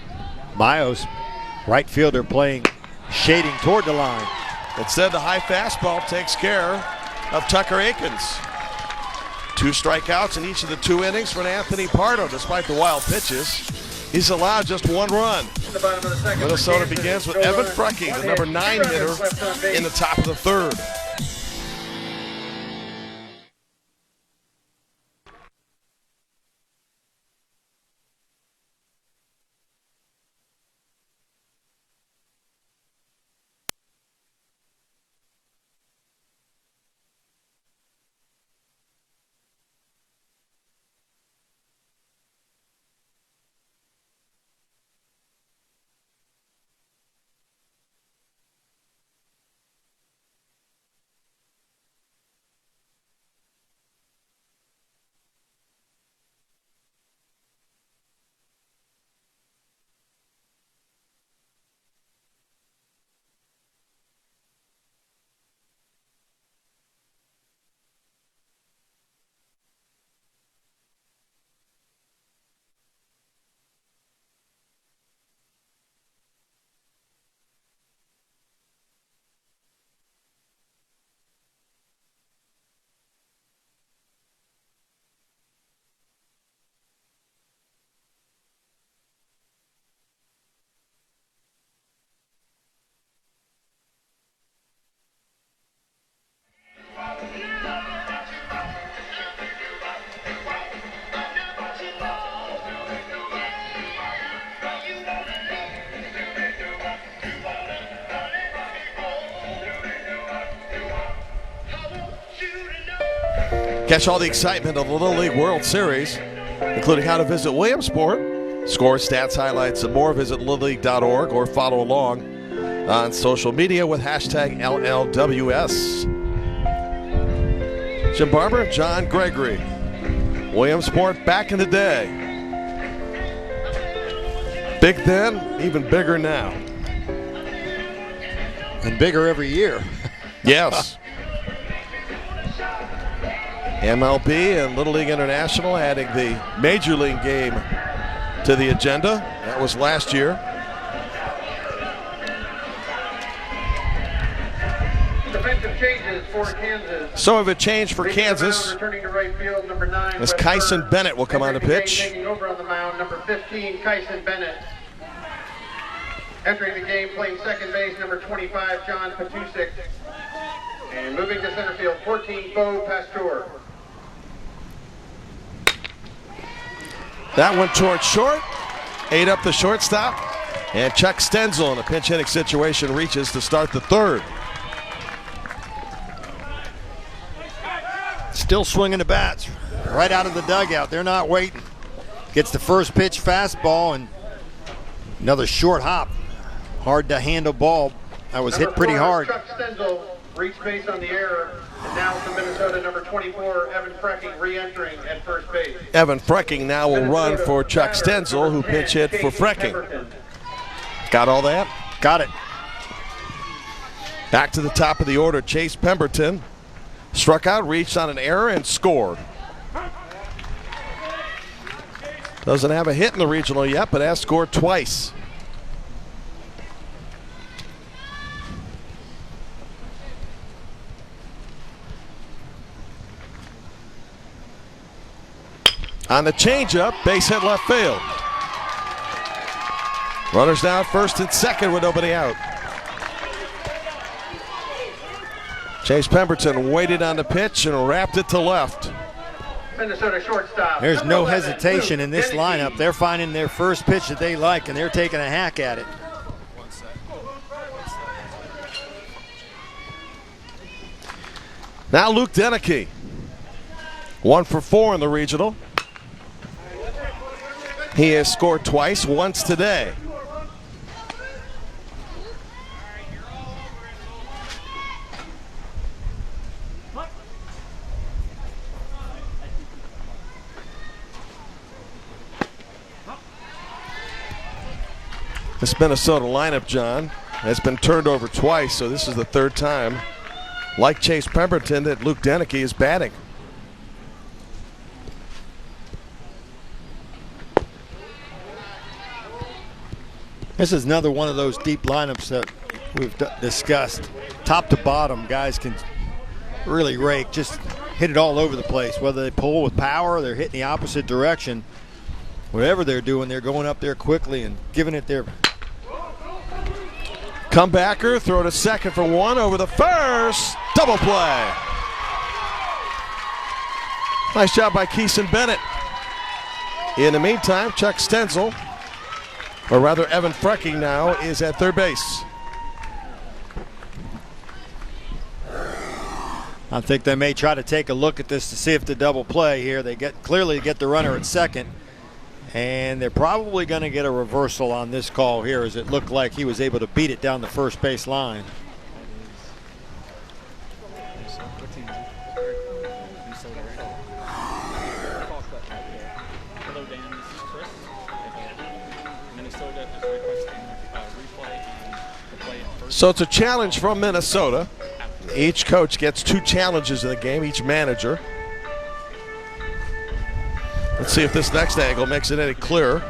Mayo's right fielder playing, shading toward the line. Instead, the high fastball takes care of Tucker Akins. 2 strikeouts in each of the 2 innings for Anthony Pardo. Despite the wild pitches, he's allowed just 1 run. Minnesota begins with Evan Frecking, the number 9 hitter, in the top of the 3rd. Catch all the excitement of the Little League World Series, including how to visit Williamsport. Scores, stats, highlights, and more. Visit littleleague.org or follow along on social media with hashtag LLWS. Jim Barber, John Gregory. Williamsport back in the day. Big then, even bigger now. And bigger every year. Yes. MLB and Little League International adding the Major League game to the agenda. That was last year. Defensive changes for Kansas. So have a change for Kansas. Returning to right field, number 9. As Kyson Bennett will come on the pitch. Taking over on the mound, number 15, Kyson Bennett. Entering the game, playing second base, number 25, John Patusik. And moving to center field, 14, Bo Pasteur. That one towards short. 8 up the shortstop. And Chuck Stenzel in a pinch hitting situation reaches to start the 3rd. Still swinging the bats right out of the dugout. They're not waiting. Gets the first pitch fastball and another short hop. Hard to handle ball. That was hit pretty hard. Chuck Stenzel reached base on the error. And now to Minnesota, number 24, Evan Frecking, re-entering at first base. Evan Frecking now will run for Chuck Stenzel, who pinch hit for Frecking. Got all that? Got it. Back to the top of the order, Chase Pemberton. Struck out, reached on an error, and scored. Doesn't have a hit in the regional yet, but has scored twice. On the changeup, base hit left field. Runners now at first and second with nobody out. Chase Pemberton waited on the pitch and wrapped it to left. Minnesota shortstop. There's no 11, hesitation in this Denny. lineup. They're finding their first pitch that they like, and they're taking a hack at it. Now Luke Deneke. 1 for 4 in the regional. He has scored twice, once today. This Minnesota lineup, John, has been turned over twice, so this is the third time, like Chase Pemberton, that Luke Deneke is batting. This is another one of those deep lineups that we've discussed. Top to bottom, guys can really rake, just hit it all over the place. Whether they pull with power, they're hitting the opposite direction. Whatever they're doing, they're going up there quickly and giving it their... Comebacker, throw to second for 1 over the first. Double play. Nice job by Keeson Bennett. In the meantime, Chuck Stenzel, or rather Evan Frecking now, is at third base. I think they may try to take a look at this to see if the double play here. They clearly get the runner at second, and they're probably going to get a reversal on this call here, as it looked like he was able to beat it down the first base line. So it's a challenge from Minnesota. Each coach gets 2 challenges in the game, each manager. Let's see if this next angle makes it any clearer.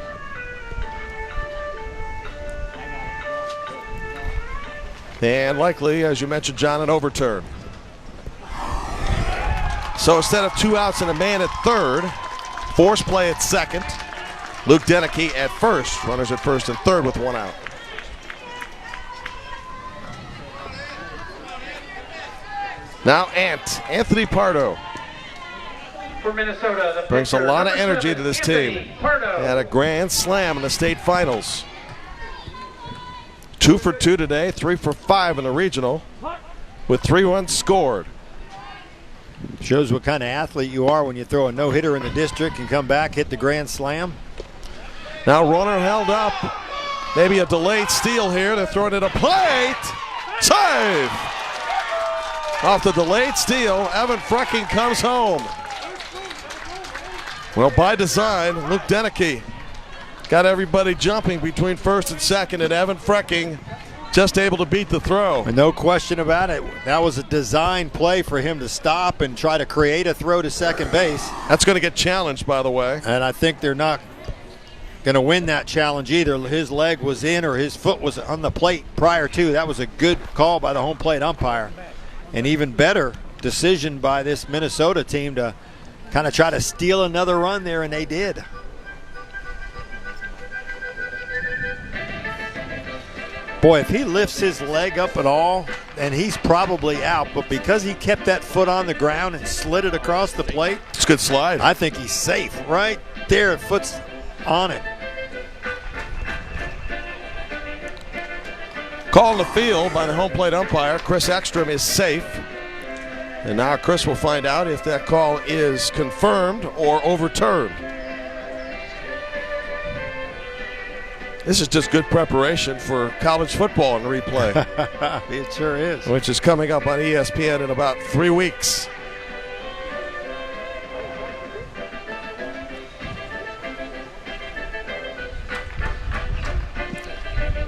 And likely, as you mentioned, John, an overturn. So instead of 2 outs and a man at third, force play at second. Luke Deneke at first. Runners at first and third with 1 out. Now Anthony Pardo. For Minnesota, the Brings a pitcher, lot of number energy 7, to this Anthony team. Pardo. Had a grand slam in the state finals. 2 for 2 today, 3 for 5 in the regional, with 3 runs scored. Shows what kind of athlete you are when you throw a no-hitter in the district and come back, hit the grand slam. Now runner held up. Maybe a delayed steal here. They're throwing it a plate. Save! Off the delayed steal, Evan Frecking comes home. Well, by design, Luke Deneke got everybody jumping between first and second, and Evan Frecking just able to beat the throw. And no question about it. That was a design play for him to stop and try to create a throw to second base. That's going to get challenged, by the way. And I think they're not going to win that challenge either. His leg was in or his foot was on the plate prior to. That was a good call by the home plate umpire. An even better decision by this Minnesota team to kind of try to steal another run there, and they did. Boy, if he lifts his leg up at all, then he's probably out. But because he kept that foot on the ground and slid it across the plate, It's a good slide. I think he's safe right there. Foot's on it. Call in the field by the home plate umpire. Chris Ekstrom is safe. And now Chris will find out if that call is confirmed or overturned. This is just good preparation for college football in replay, It sure is. which is coming up on ESPN in about 3 weeks.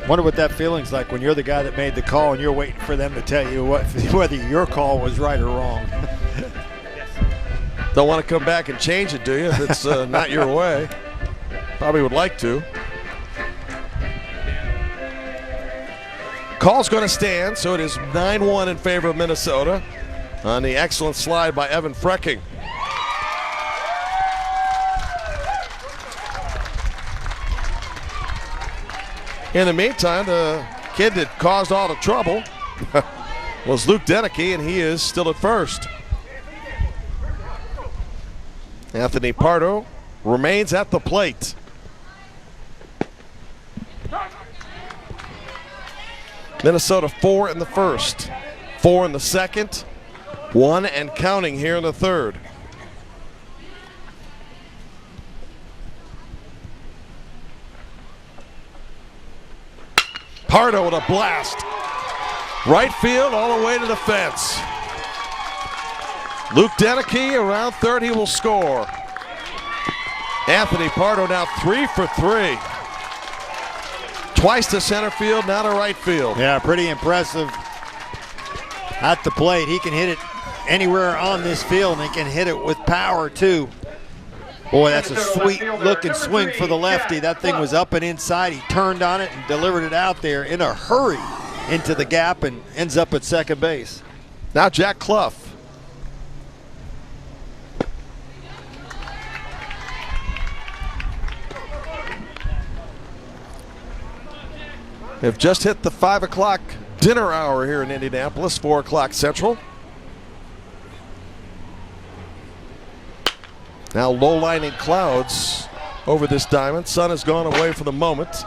Wonder what that feeling's like when you're the guy that made the call and you're waiting for them to tell you whether your call was right or wrong. Don't want to come back and change it, do you? If it's not your way. Probably would like to. Call's going to stand, so it is 9-1 in favor of Minnesota on the excellent slide by Evan Frecking. In the meantime, the kid that caused all the trouble was Luke Deneke, and he is still at first. Anthony Pardo remains at the plate. Minnesota 4 in the first, 4 in the second, 1 and counting here in the third. Pardo with a blast. Right field all the way to the fence. Luke Deneke around third, he will score. Anthony Pardo now 3 for 3. Twice to center field, now to right field. Yeah, pretty impressive at the plate. He can hit it anywhere on this field, and he can hit it with power too. Boy, that's a sweet looking swing for the lefty. That thing was up and inside. He turned on it and delivered it out there in a hurry into the gap and ends up at second base. Now Jack Clough. They've just hit the 5 o'clock dinner hour here in Indianapolis, 4 o'clock Central. Now low-lining clouds over this diamond. Sun has gone away for the moment.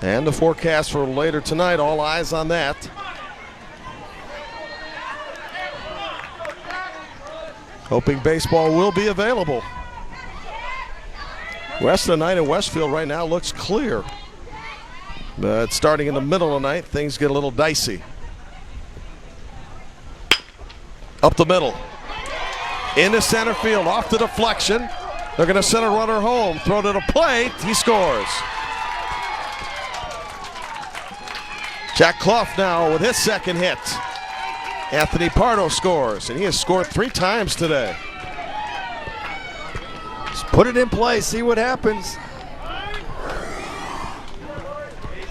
And the forecast for later tonight, all eyes on that. Hoping baseball will be available. Rest of the night in Westfield right now looks clear. But starting in the middle of the night, things get a little dicey. Up the middle. Into center field, off the deflection. They're going to send a runner home. Throw to the plate, he scores. Jack Clough now with his second hit. Anthony Pardo scores, and he has scored 3 times today. Just put it in play, see what happens.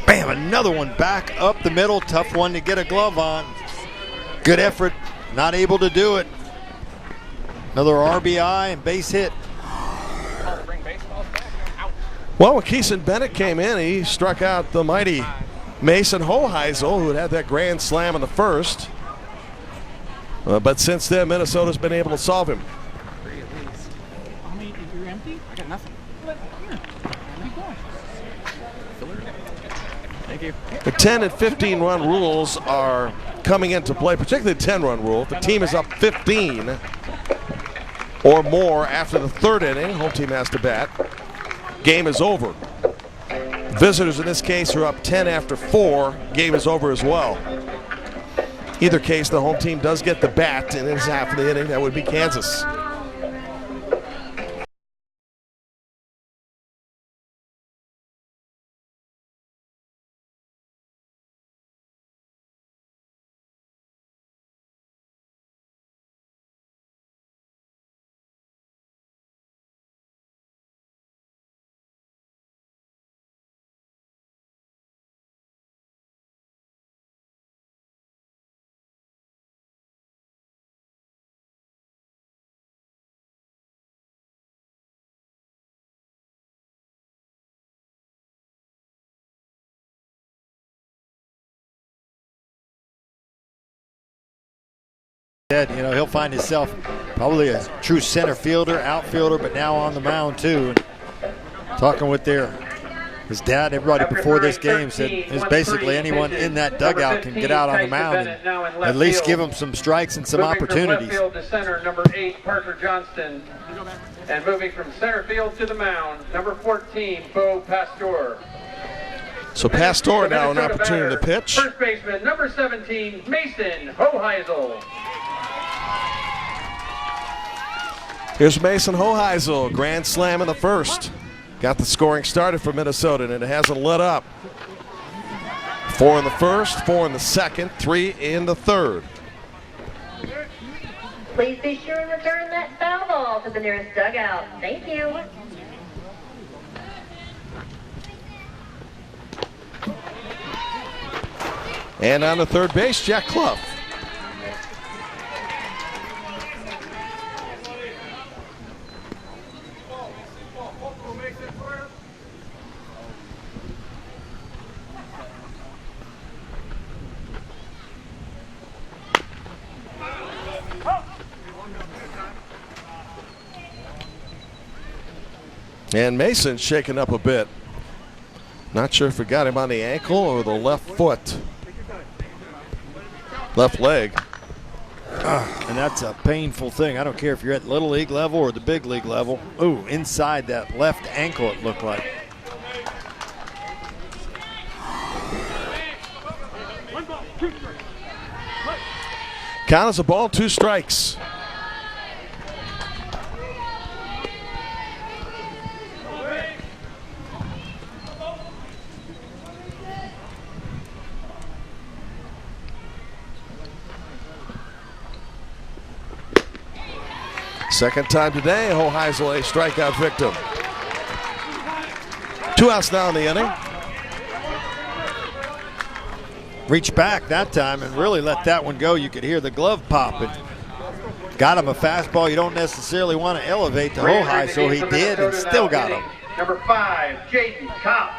Bam, another one back up the middle. Tough one to get a glove on. Good effort, not able to do it. Another RBI and base hit. Well, when Keeson Bennett came in, he struck out the mighty Mason Hoheisel, who had that grand slam in the first. But since then, Minnesota's been able to solve him. You're empty? I got nothing. Here, keep going. Thank you. The 10 and 15 run rules are coming into play, particularly the 10-run rule. If the team is up 15 or more after the third inning, home team has to bat, game is over. Visitors in this case are up 10 after 4, game is over as well. Either case, the home team does get the bat, and it's half of the inning. That would be Kansas. You know, he'll find himself probably a true center fielder, outfielder, but now on the mound too. And talking with his dad, everybody before this game said is basically anyone in that dugout can get out on the mound and at least give him some strikes and some opportunities. Moving from left field to center, number 8, Parker Johnston. And moving from center field to the mound, number 14, Bo Pastor. So Pastor now an opportunity to pitch. First baseman, number 17, Mason Hoheisel. Here's Mason Hoheisel, grand slam in the first. Got the scoring started for Minnesota, and it hasn't let up. 4 in the first, 4 in the second, 3 in the third. Please be sure and return that foul ball to the nearest dugout. Thank you. And on the third base, Jack Clough. And Mason shaking up a bit. Not sure if it got him on the ankle or the left foot. Left leg. And that's a painful thing. I don't care if you're at Little League level or the big league level. Ooh, inside that left ankle it looked like. Count as a ball, 2 strikes. Second time today, Hoheisel a strikeout victim. 2 outs now in the inning. Reached back that time and really let that one go. You could hear the glove popping. Got him a fastball you don't necessarily want to elevate to Hoheisel. He did and still got him. Number 5, Jaden Kopp.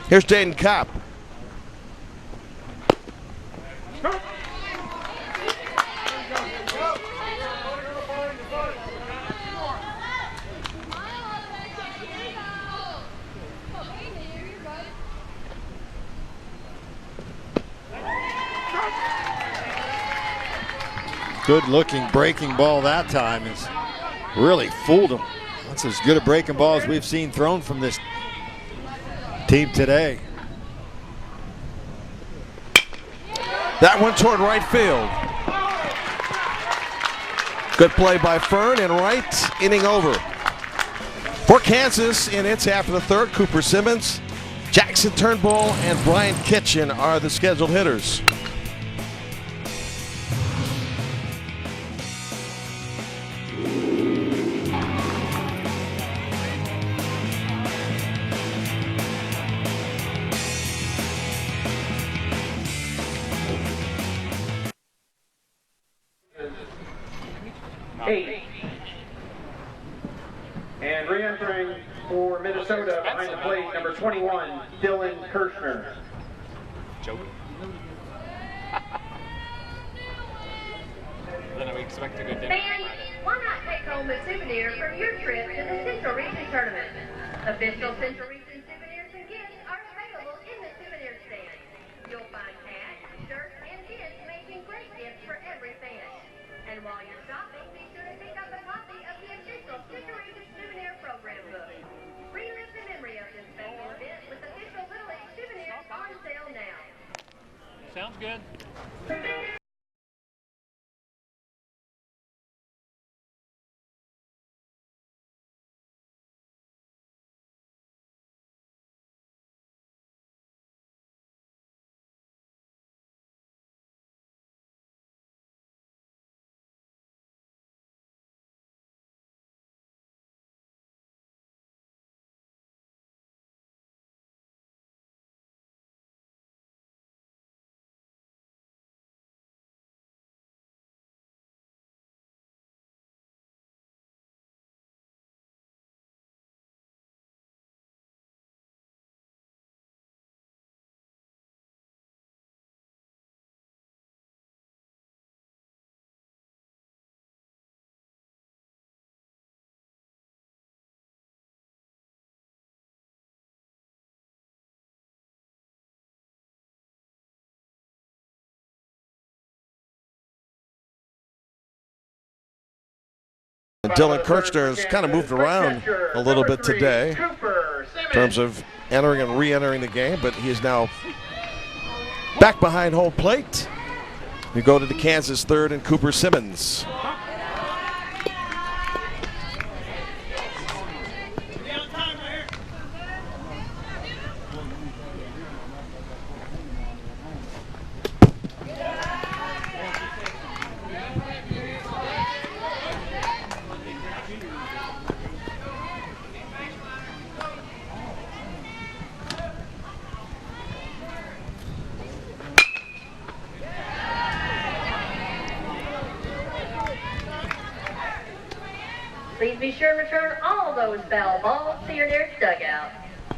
Here's Jaden Kopp. Good looking breaking ball that time. Has really fooled him. That's as good a breaking ball as we've seen thrown from this team today. That one toward right field. Good play by Fern and right, inning over. For Kansas in its half of the third, Cooper Simmons, Jackson Turnbull, and Brian Kitchen are the scheduled hitters. And re-entering for Minnesota behind the plate, number 21, Dylan Kirshner. Then we expect a good dinner. Fans, why not take home a souvenir from your trip to the Central Region Tournament? Official Central Region souvenirs and gifts are available in the souvenir stand. You'll find hats, shirts, and pins making great gifts for every fan. And while you're shopping, be sure to pick up a copy of the official Central Region Souvenir Program book. Relive the memory of this special event with official Little League souvenirs on sale now. Sounds good. And Dylan Kirchner's kind of moved around a little bit today in terms of entering and re-entering the game, but he is now back behind home plate. We go to the Kansas third and Cooper Simmons. Please be sure and return all those foul balls to your nearest dugout.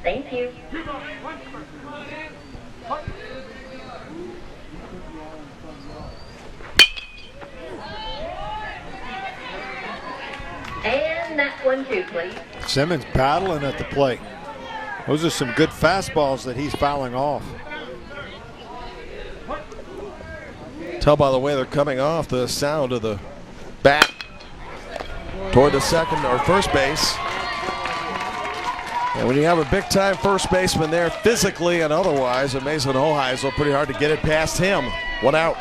Thank you. send that 1-2, please. Simmons battling at the plate. Those are some good fastballs that he's fouling off. Tell by the way they're coming off the sound of the bat toward the second or first base. And when you have a big-time first baseman there physically and otherwise, Mason Hoheisel, pretty hard to get it past him. 1 out.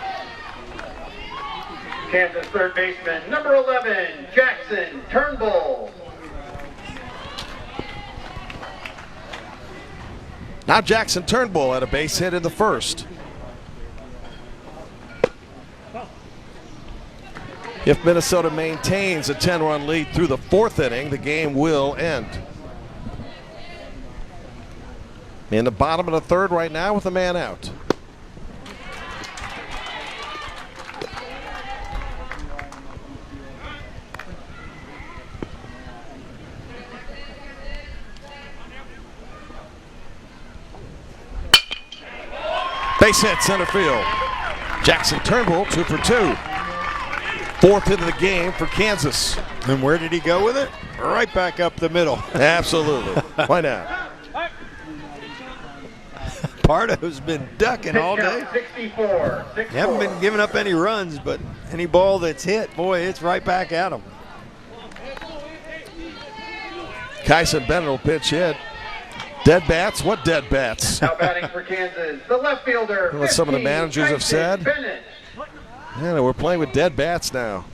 Kansas third baseman, number 11, Jackson Turnbull. Now Jackson Turnbull had a base hit in the first. If Minnesota maintains a 10-run lead through the fourth inning, the game will end. In the bottom of the third right now with a man out. Base hit center field. Jackson Turnbull 2 for 2. Fourth into the game for Kansas. And where did he go with it? Right back up the middle. Absolutely. Why not? Pardo's been ducking all day. 64. They haven't been giving up any runs, but any ball that's hit, boy, it's right back at him. Kyson Bennett will pitch hit. Dead bats? What dead bats? Now batting for Kansas, the left fielder. What some of the 15, managers have said. Bennett. Yeah, we're playing with dead bats now.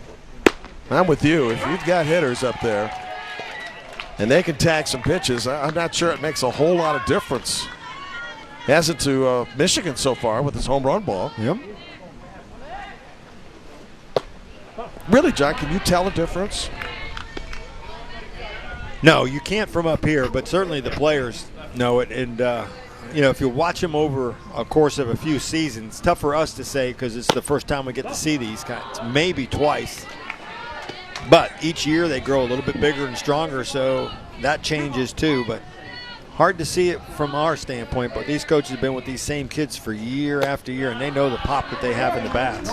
I'm with you. If you've got hitters up there and they can tag some pitches, I'm not sure it makes a whole lot of difference. Hasn't to Michigan so far with his home run ball. Yep. Really, John, can you tell a difference? No, you can't from up here, but certainly the players know it. And, you know, if you watch them over a course of a few seasons, it's tough for us to say because it's the first time we get to see these guys, maybe twice. But each year they grow a little bit bigger and stronger, so that changes too. But hard to see it from our standpoint, but these coaches have been with these same kids for year after year, and they know the pop that they have in the bats.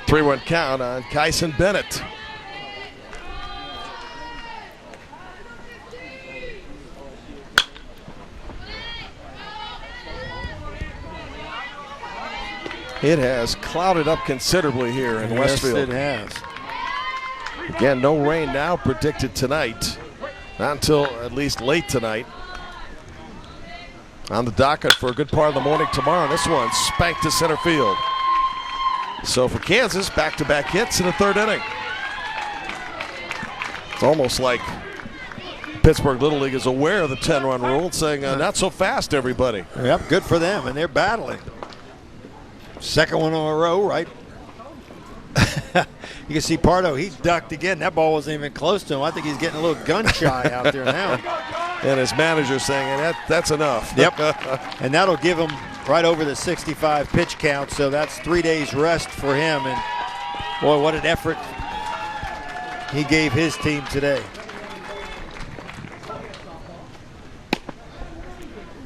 3-1 count on Kyson Bennett. It has clouded up considerably here in Westfield. Yes, it has. Again, no rain now predicted tonight. Not until at least late tonight. On the docket for a good part of the morning tomorrow. This one spanked to center field. So for Kansas, back-to-back hits in the third inning. It's almost like Pittsburgh Little League is aware of the 10-run rule and saying, not so fast, everybody. Yep, good for them, and they're battling. Second one in a row, right? You can see Pardo, he ducked again. That ball wasn't even close to him. I think he's getting a little gun shy out there now. And his manager saying, that's enough. Yep, and that'll give him right over the 65 pitch count, so that's 3 days rest for him. And boy, what an effort he gave his team today.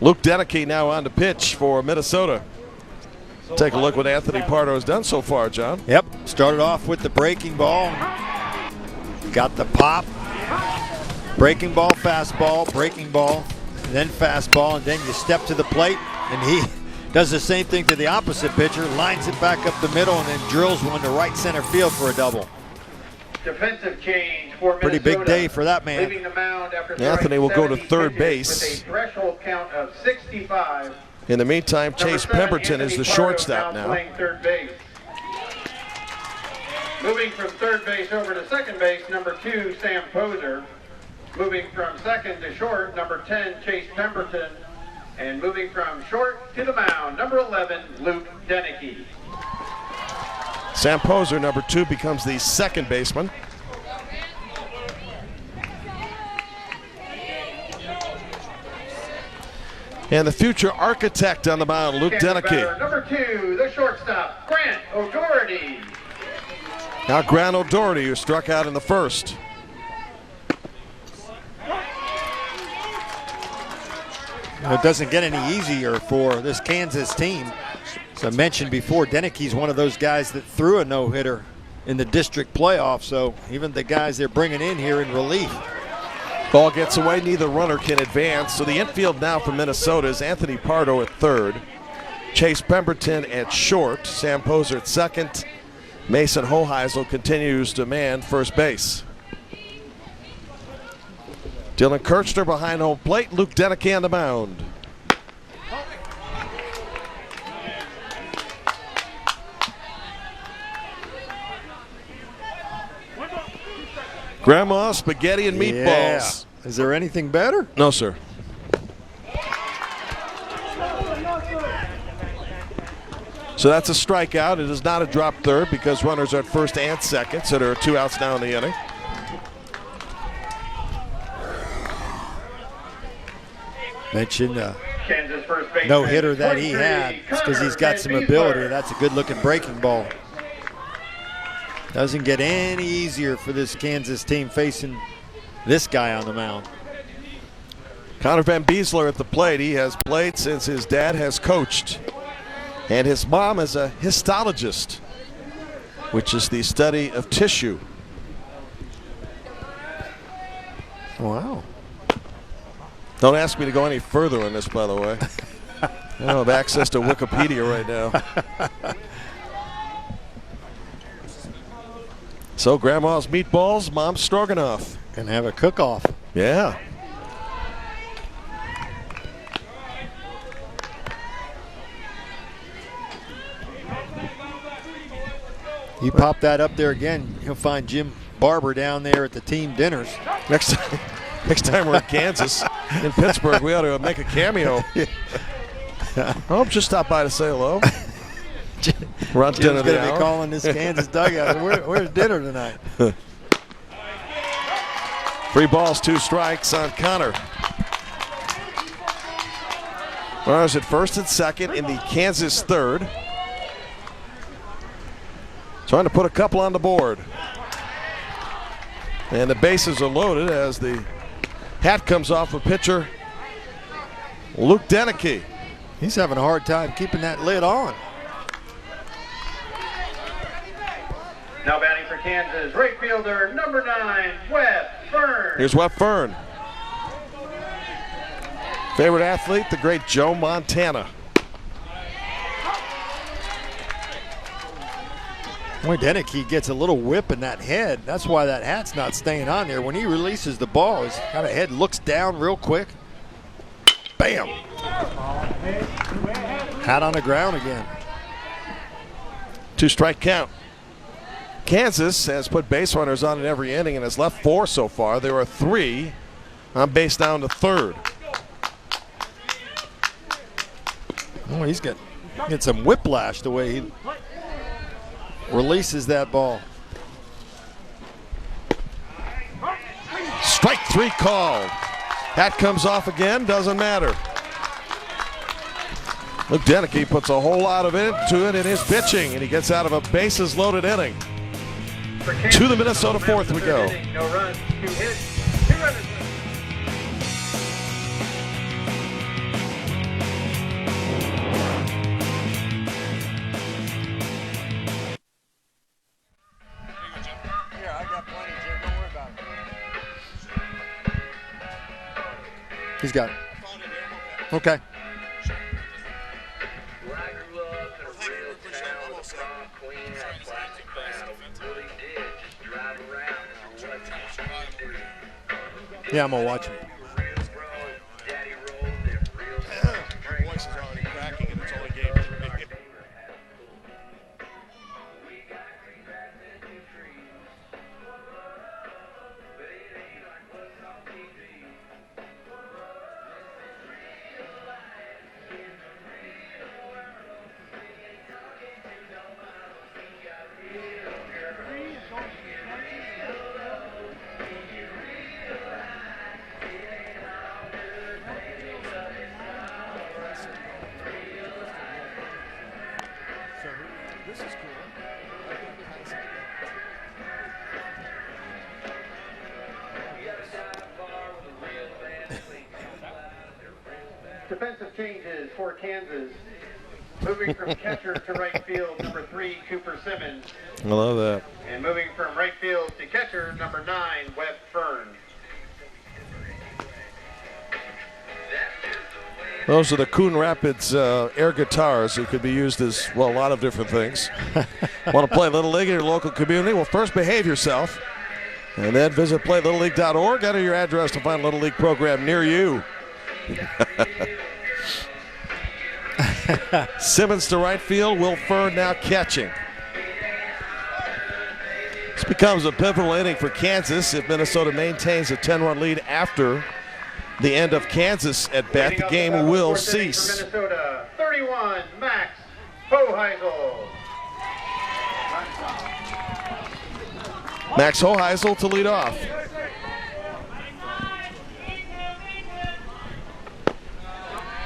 Luke Deneke now on the pitch for Minnesota. Take a look what Anthony Pardo has done so far, John. Yep, started off with the breaking ball. Got the pop. Breaking ball, fastball, breaking ball, then fastball, and then you step to the plate, and he does the same thing to the opposite pitcher, lines it back up the middle, and then drills one to right center field for a double. Defensive change for Minnesota. Pretty big day for that man. Leaving the mound after Anthony will go to third pitches base. with a threshold count of 65. In the meantime, Chase Pemberton is the shortstop now. Playing third base. Moving from third base over to second base, number 2, Sam Poser. Moving from second to short, number 10, Chase Pemberton. And moving from short to the mound, number 11, Luke Deneke. Sam Poser, number 2, becomes the second baseman. And the future architect on the mound, Luke Deneke. Number 2, the shortstop, Grant O'Doherty. Now Grant O'Doherty, who struck out in the first. It doesn't get any easier for this Kansas team. As I mentioned before, Deneke's one of those guys that threw a no-hitter in the district playoff. So even the guys they're bringing in here in relief. Ball gets away, neither runner can advance. So the infield now for Minnesota is Anthony Pardo at third, Chase Pemberton at short, Sam Poser at second. Mason Hoheisel continues to man first base. Dylan Kirchner behind home plate, Luke Deneke on the mound. Grandma, spaghetti, and meatballs. Yeah. Is there anything better? No, sir. So that's a strikeout. It is not a drop third because runners are at first and second, so there are 2 outs now in the inning. Mentioned Kansas first baseman, no hitter that he 23, had because he's got some Connor ability. Van That's a good looking breaking ball. Doesn't get any easier for this Kansas team facing this guy on the mound. Connor Van Beesler at the plate. He has played since his dad has coached. And his mom is a histologist, which is the study of tissue. Wow. Don't ask me to go any further on this, by the way. I don't have access to Wikipedia right now. So grandma's meatballs, mom's stroganoff. Gonna have a cook-off. Yeah. You pop that up there again, you'll find Jim Barber down there at the team dinners. Next time we're in Kansas, in Pittsburgh, we ought to make a cameo. Oh, just stop by to say hello. We're on dinner Jim's going to hour. be calling this Kansas dugout. Where's dinner tonight? 3 balls, 2 strikes on Connor. Runners at first and second in the Kansas third. Trying to put a couple on the board. And the bases are loaded as the hat comes off of pitcher Luke Deneke. He's having a hard time keeping that lid on. Now batting for Kansas, right fielder number 9, Webb Fern. Here's Webb Fern. Favorite athlete, the great Joe Montana. Boy, Deneke gets a little whip in that head. That's why that hat's not staying on there. When he releases the ball, his kind of head looks down real quick. Bam! Hat on the ground again. 2 strike count. Kansas has put base runners on in every inning and has left 4 so far. There are 3 on base down to third. Oh, he's get some whiplash the way he releases that ball. Strike 3 called. Hat comes off again, doesn't matter. Luke Deneke puts a whole lot of into it in his pitching, and he gets out of a bases loaded inning. To the Minnesota fourth we go. No runs, 2 hits, 2 runners. Yeah, I got plenty, Jim. Don't worry about it. He's got it. Okay. Where I grew up in a real town with a prom queen and a plastic crowd. Really did just drive around and do what you do. Yeah, I'm going to watch him. Real bro, daddy rolled it real. Voice is already cracking, and it's only game 3. This is cool. Defensive changes for Kansas. Moving from catcher to right field, number 3, Cooper Simmons. I love that. And moving from right field to catcher, number 9, Webb Fern. Those are the Coon Rapids air guitars who could be used as, well, a lot of different things. Want to play Little League in your local community? Well, first behave yourself. And then visit playlittleleague.org. Enter your address to find a Little League program near you. Simmons to right field. Will Fern now catching. This becomes a pivotal inning for Kansas if Minnesota maintains a 10-run lead after the end of Kansas at bat. The game will cease. Minnesota, 31, Max Hoheisel. Max Hoheisel to lead off.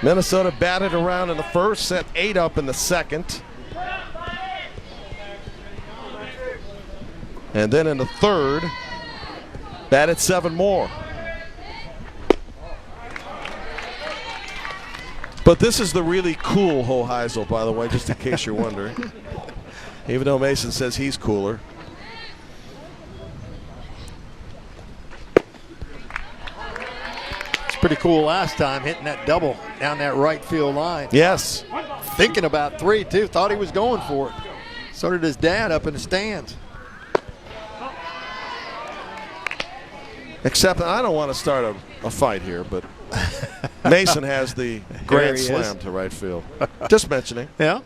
Minnesota batted around in the first, set 8 up in the second. And then in the third, batted 7 more. But this is the really cool Hoheisel, by the way, just in case you're wondering. Even though Mason says he's cooler. Pretty cool last time, hitting that double down that right field line. Yes. Thinking about 3, too. Thought he was going for it. So did his dad up in the stands. Except I don't want to start a fight here, but Mason has the grand slam to right field. Just mentioning. Yeah.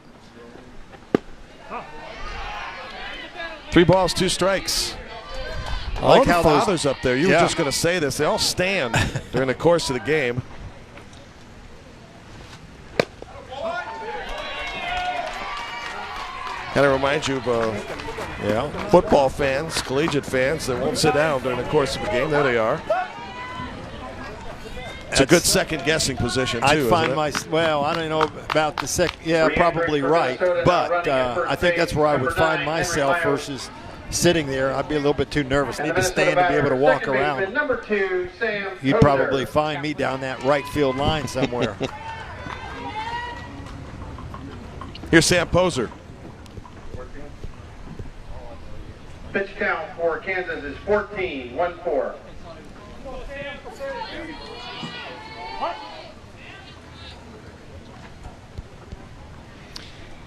3 balls, 2 strikes. I like all how the fathers up there, you were Yeah. just going to say this, they all stand during the course of the game. Kind of remind you of football fans, collegiate fans that won't sit down during the course of the game. There they are. It's a good second-guessing position, too, I'd find isn't it? well, I don't know about the second. Yeah, probably right. But I think that's where I would find myself versus sitting there. I'd be a little bit too nervous. Need to stand to be able to walk around. Number 2, Sam You'd Poser. probably find me down that right field line somewhere. Here's Sam Poser. Pitch count for Kansas is 14, 1-4.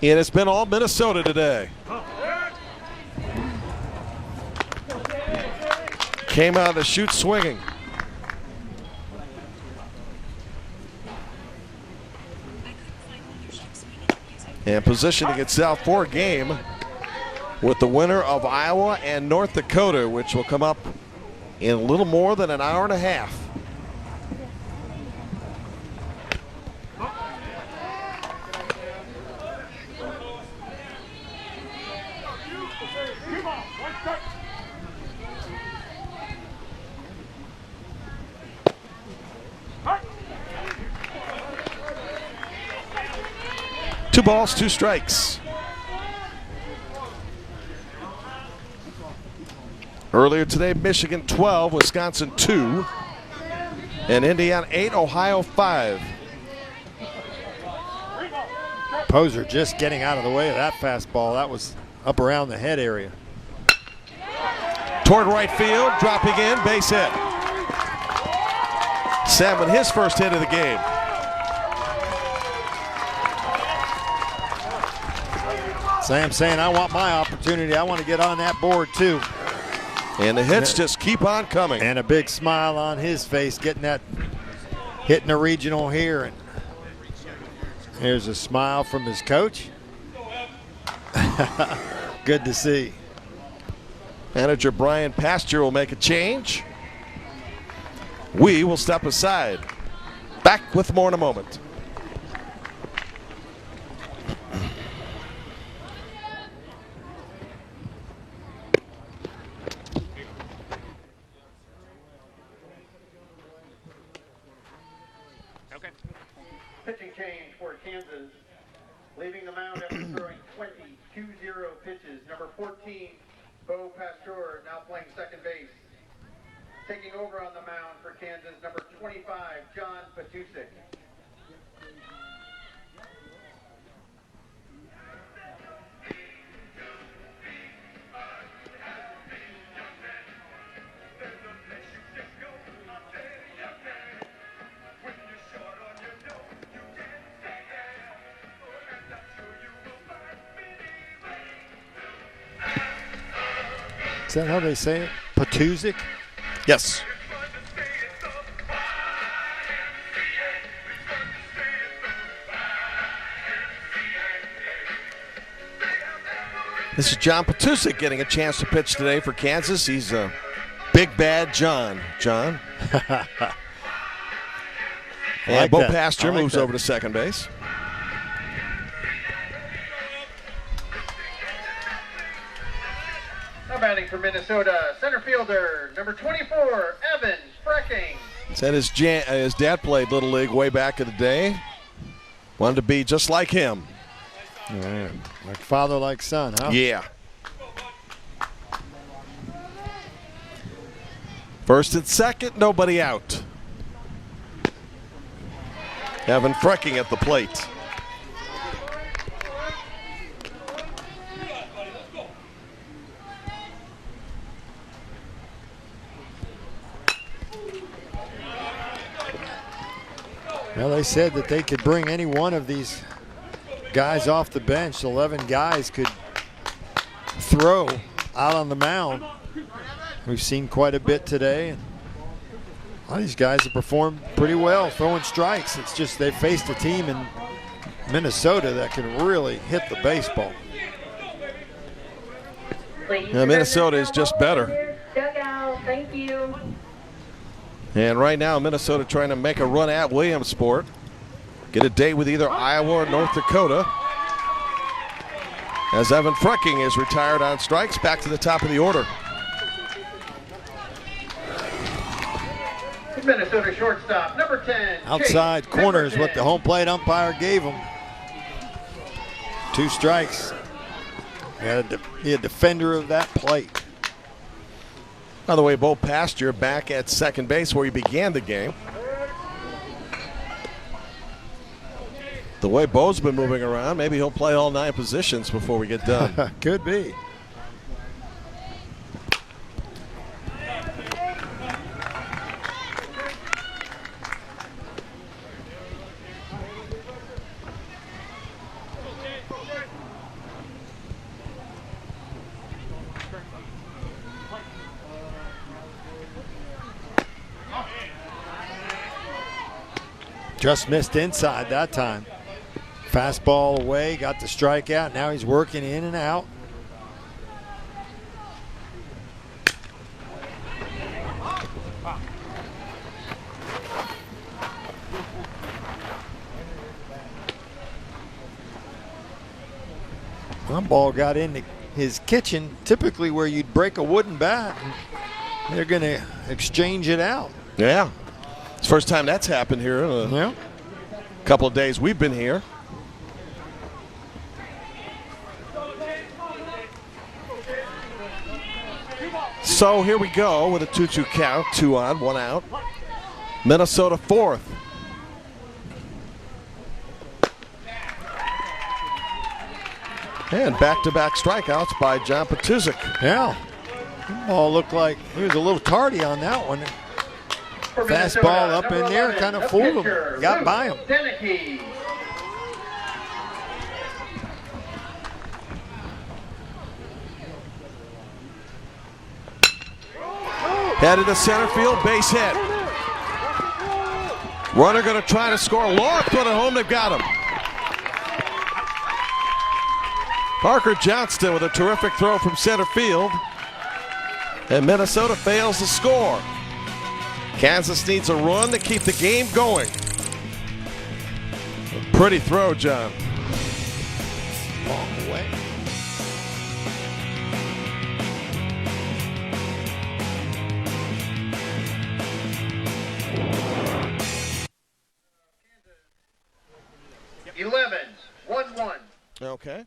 And it's been all Minnesota today. Came out of the chute swinging. And positioning itself for a game with the winner of Iowa and North Dakota, which will come up in a little more than an hour and a half. Two balls, 2 strikes. Earlier today, Michigan 12, Wisconsin 2, and Indiana 8, Ohio 5. Poser just getting out of the way of that fastball. That was up around the head area. Toward right field, dropping in, base hit. Sam with his first hit of the game. Sam saying, I want my opportunity. I want to get on that board too. And the hits just keep on coming. And a big smile on his face, getting that, hitting a regional here. And here's a smile from his coach. Good to see. Manager Brian Pasture will make a change. We will step aside. Back with more in a moment. Pitching change for Kansas. Leaving the mound after throwing 20-2-0 pitches. Number 14, Bo Pasteur, now playing second base. Taking over on the mound for Kansas, number 25, John Patusik. that how they say it? Patusic? Yes. This is John Patusic getting a chance to pitch today for Kansas. He's a big bad John. John. And Bo Pasture moves over to second base. Now batting for Minnesota, center fielder, number 24, Evan Frecking. Said his dad played Little League way back in the day. Wanted to be just like him. Yeah, like father, like son, huh? Yeah. First and second, nobody out. Evan Frecking at the plate. Well, they said that they could bring any one of these guys off the bench. 11 guys could throw out on the mound. We've seen quite a bit today. And a lot of these guys have performed pretty well throwing strikes. It's just they faced a team in Minnesota that can really hit the baseball. Yeah, Minnesota is just better. Dugout, thank you. And right now, Minnesota trying to make a run at Williamsport. Get a date with either Iowa or North Dakota. As Evan Frecking is retired on strikes, back to the top of the order. Minnesota shortstop, number 10. Outside Chase corner is what Pemberton. the home plate umpire gave him. 2 strikes. He a defender of that plate. By the way, Bo Pasture back at second base where he began the game. The way Bo's been moving around, maybe he'll play all 9 positions before we get done. Could be. Just missed inside that time. Fastball away, got the strikeout. Now he's working in and out. One ball got into his kitchen, typically where you'd break a wooden bat. They're going to exchange it out. Yeah. It's the first time that's happened here in a couple of days we've been here. So here we go with a 2-2 count, 2 on, 1 out. Minnesota 4th. And back-to-back strikeouts by John Patusic. Yeah. Ball looked like he was a little tardy on that one. For Minnesota, Fastball up number in there, 11, kind of the fooled pitcher, him. Got Luke by him. Denicky. Headed to center field, base hit. Runner going to try to score. Long throw to home, they've got him. Parker Johnston with a terrific throw from center field. And Minnesota fails to score. Kansas needs a run to keep the game going. A pretty throw, John. Long way. Elevens, 1-1. Okay.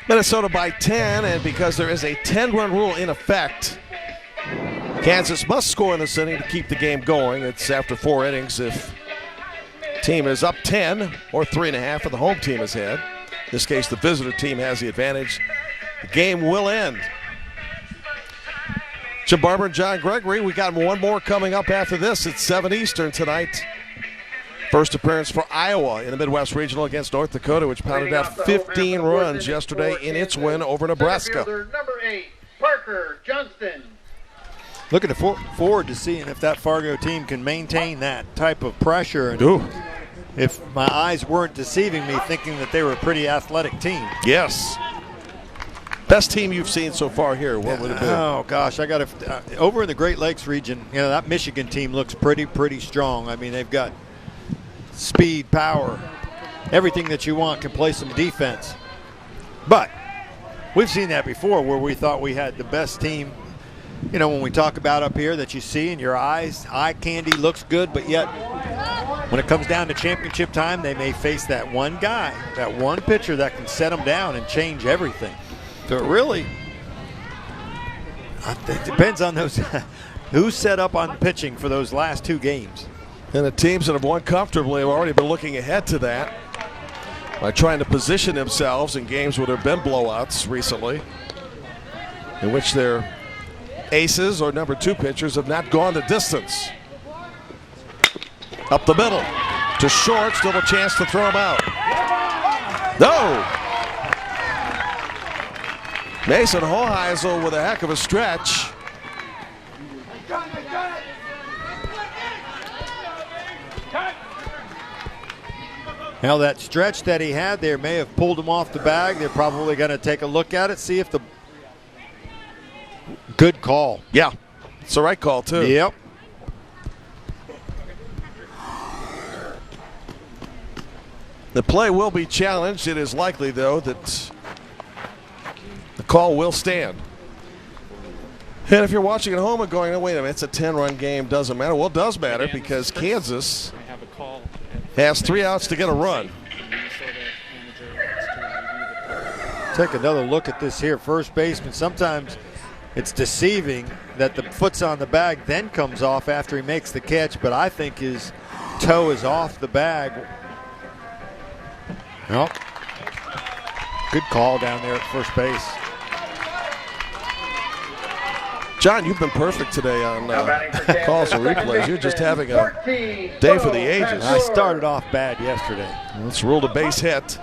Minnesota by 10, and because there is a 10-run rule in effect, Kansas must score in this inning to keep the game going. It's after 4 innings if the team is up 10 or 3.5 and the home team is ahead. In this case, the visitor team has the advantage. The game will end. Jim Barber and John Gregory, we got one more coming up after this. It's 7 Eastern tonight. First appearance for Iowa in the Midwest Regional against North Dakota, which pounded out 15 runs yesterday in its win over Nebraska. Number 8, Parker Johnston. Looking forward to seeing if that Fargo team can maintain that type of pressure. And Ooh. if my eyes weren't deceiving me, thinking that they were a pretty athletic team. Yes. Best team you've seen so far here, what would it be? Oh, gosh, I got to over in the Great Lakes region, you know, that Michigan team looks pretty strong. I mean, they've got speed, power, everything that you want, can play some defense. But we've seen that before where we thought we had the best team. You know, when we talk about up here that you see in your eyes, eye candy looks good, but yet when it comes down to championship time, they may face that one guy, that one pitcher that can set them down and change everything. So it really, I think, depends on those who's set up on pitching for those last 2 games. And the teams that have won comfortably have already been looking ahead to that by trying to position themselves in games where there have been blowouts recently, in which their aces or number 2 pitchers have not gone the distance. Up the middle to short, still a chance to throw him out. No! Mason Hoheisel with a heck of a stretch. Now that stretch that he had there may have pulled him off the bag. They're probably going to take a look at it, see if the good call. Yeah, it's the right call too. Yep. The play will be challenged. It is likely, though, that the call will stand. And if you're watching at home and going, oh, wait a minute, it's a 10-run game, doesn't matter. Well, it does matter because Kansas has 3 outs to get a run. Take another look at this here. First baseman, sometimes it's deceiving that the foot's on the bag, then comes off after he makes the catch, but I think his toe is off the bag. Well, good call down there at first base. John, you've been perfect today on calls and replays. You're just having a day for the ages. I started off bad yesterday. Let's rule the base hit.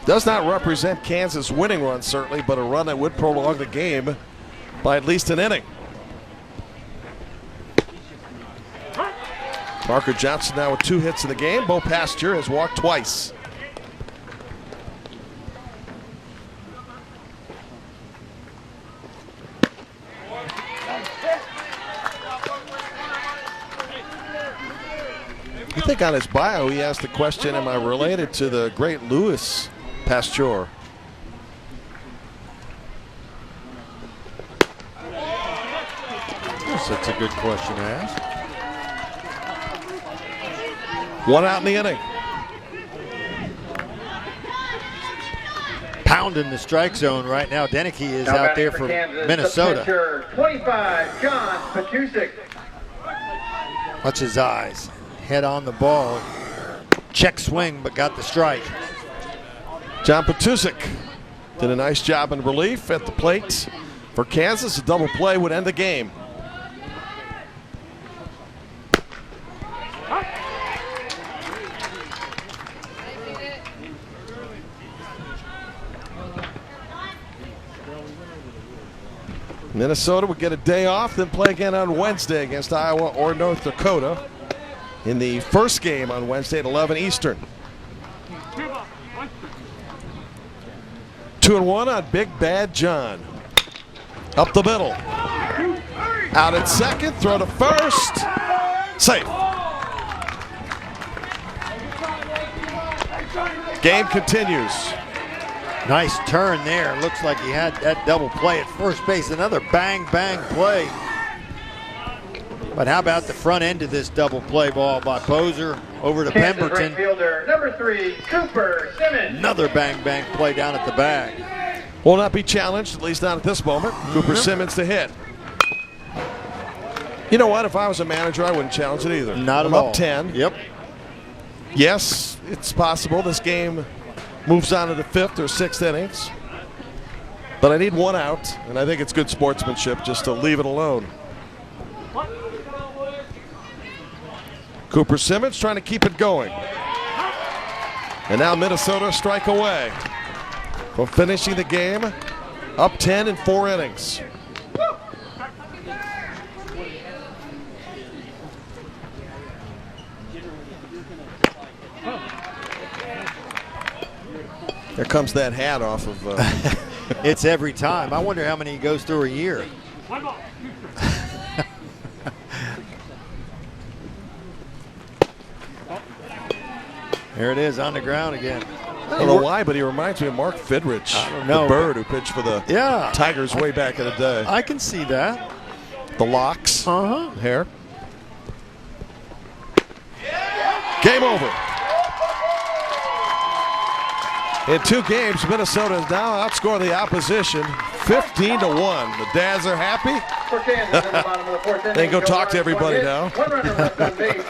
Does not represent Kansas' winning run, certainly, but a run that would prolong the game by at least an inning. Parker Johnson now with 2 hits in the game. Bo Pasture has walked twice. I think on his bio he asked the question, am I related to the great Louis Pasteur? Yes, that's a good question to ask. 1 out in the inning. Pounding the strike zone right now. Deneke is Now out there batting for Kansas, Minnesota. the pitcher, 25, John Petusik. Watch his eyes. Head on the ball. Check swing, but got the strike. John Petusik did a nice job in relief at the plate for Kansas. A double play would end the game. Minnesota would get a day off, then play again on Wednesday against Iowa or North Dakota in the first game on Wednesday at 11 Eastern. 2-1 on Big Bad John. Up the middle. Out at second, throw to first. Safe. Game continues. Nice turn there. Looks like he had that double play at first base. Another bang, bang play. But how about the front end of this double play ball by Poser over to Kansas Pemberton? right fielder number 3, Cooper Simmons. Another bang play down at the bag. Will not be challenged, at least not at this moment. Cooper Simmons to hit. You know what? If I was a manager, I wouldn't challenge it either. Not I'm at all. up 10. Yep. Yes, it's possible this game moves on to the 5th or 6th innings. But I need one out, and I think it's good sportsmanship just to leave it alone. Cooper Simmons trying to keep it going. And now Minnesota strike away from finishing the game up 10 in 4 innings. There comes that hat off of. It's every time. I wonder how many he goes through a year. There it is on the ground again. I don't know why, but he reminds me of Mark Fidrich. I don't know. The bird who pitched for the Tigers way back in the day. I can see that. The locks. Uh-huh. Hair. Game over. In 2 games, Minnesota has now outscored the opposition 15-1. The Dads are happy. For Kansas in the bottom of the 4th inning. They can go talk to One everybody hit, now. 1 runner left on base.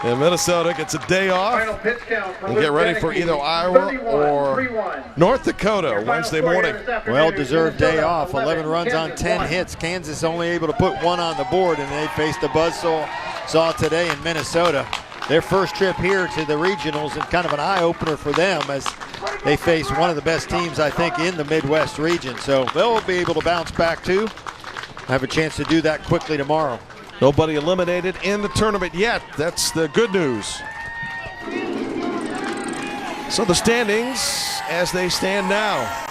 And Minnesota gets a day off Final pitch count for and get ready for either Iowa or North Dakota Wednesday morning. Well-deserved day off. 11 runs on 10 hits. Kansas only able to put 1 on the board, and they faced the buzzsaw today in Minnesota. Their first trip here to the regionals, and kind of an eye-opener for them as they face one of the best teams, I think, in the Midwest region. So they'll be able to bounce back too. Have a chance to do that quickly tomorrow. Nobody eliminated in the tournament yet. That's the good news. So the standings as they stand now.